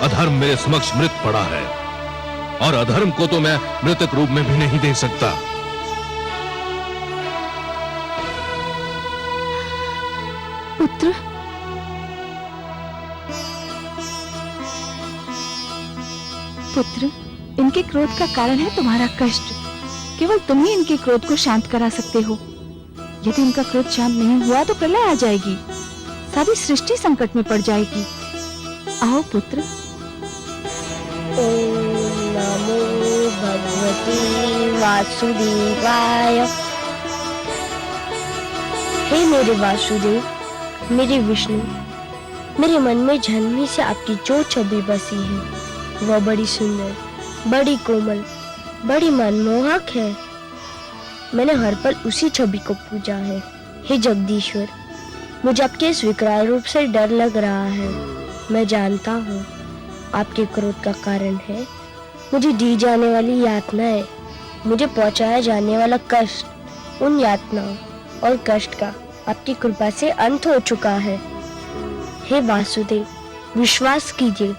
अधर्म मेरे समक्ष मृत पड़ा है और अधर्म को तो मैं मृतक रूप में भी नहीं दे सकता। पुत्र, पुत्र, इनके क्रोध का कारण है तुम्हारा कष्ट। केवल तुम ही इनके क्रोध को शांत करा सकते हो। यदि इनका क्रोध शांत नहीं हुआ तो प्रलय आ जाएगी, सारी सृष्टि संकट में पड़ जाएगी। आओ पुत्र। ओम नमो भगवते वासुदेवाय। हे मेरे वासुदेव, मेरे विष्णु, मेरे मन में जन्म ही से आपकी जो छवि बसी है वह बड़ी सुंदर, बड़ी कोमल, बड़ी मनमोहक है। मैंने हर पल उसी छवि को पूजा है। हे जगदीश्वर, मुझे आपके इस विकराल रूप से डर लग रहा है। मैं जानता हूँ आपके क्रोध का कारण है मुझे दी जाने वाली यातनाएं, मुझे पहुँचाया जाने वाला कष्ट। उन यातनाओं और कष्ट का आपकी कृपा से अंत हो चुका है। हे वासुदेव, विश्वास कीजिए,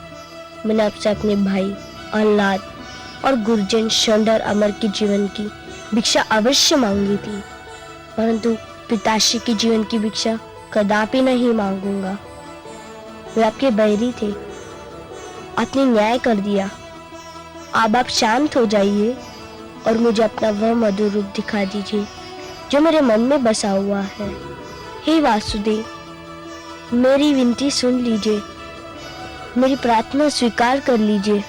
मैंने आपसे अपने भाई अल्लाद और गुरुजन शंडर अमर के जीवन की भिक्षा अवश्य मांगी थी, परंतु पिताश्री के जीवन की भिक्षा कदापि नहीं मांगूंगा। वे आपके बैरी थे, आपने न्याय कर दिया। अब आप शांत हो जाइए और मुझे अपना वह मधुर रूप दिखा दीजिए जो मेरे मन में बसा हुआ है। हे वासुदेव, मेरी विनती सुन लीजिए, मेरी प्रार्थना स्वीकार कर लीजिए।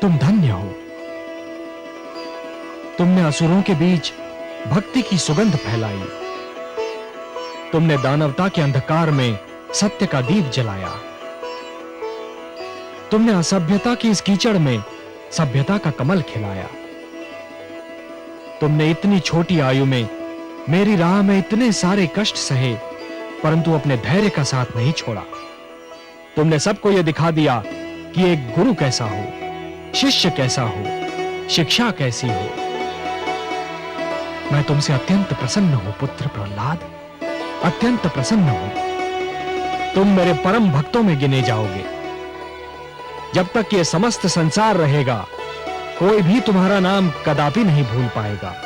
तुम धन्य हो। तुमने असुरों के बीच भक्ति की सुगंध फैलाई। तुमने दानवता के अंधकार में सत्य का दीप जलाया। तुमने असभ्यता की इस कीचड़ में सभ्यता का कमल खिलाया। तुमने इतनी छोटी आयु में मेरी राह में इतने सारे कष्ट सहे, परंतु अपने धैर्य का साथ नहीं छोड़ा। तुमने सबको यह दिखा दिया कि एक गुरु कैसा हो, शिष्य कैसा हो, शिक्षा कैसी हो। मैं तुमसे अत्यंत प्रसन्न हूं पुत्र प्रहलाद, अत्यंत प्रसन्न हूं। तुम मेरे परम भक्तों में गिने जाओगे। जब तक ये समस्त संसार रहेगा, कोई भी तुम्हारा नाम कदापि नहीं भूल पाएगा।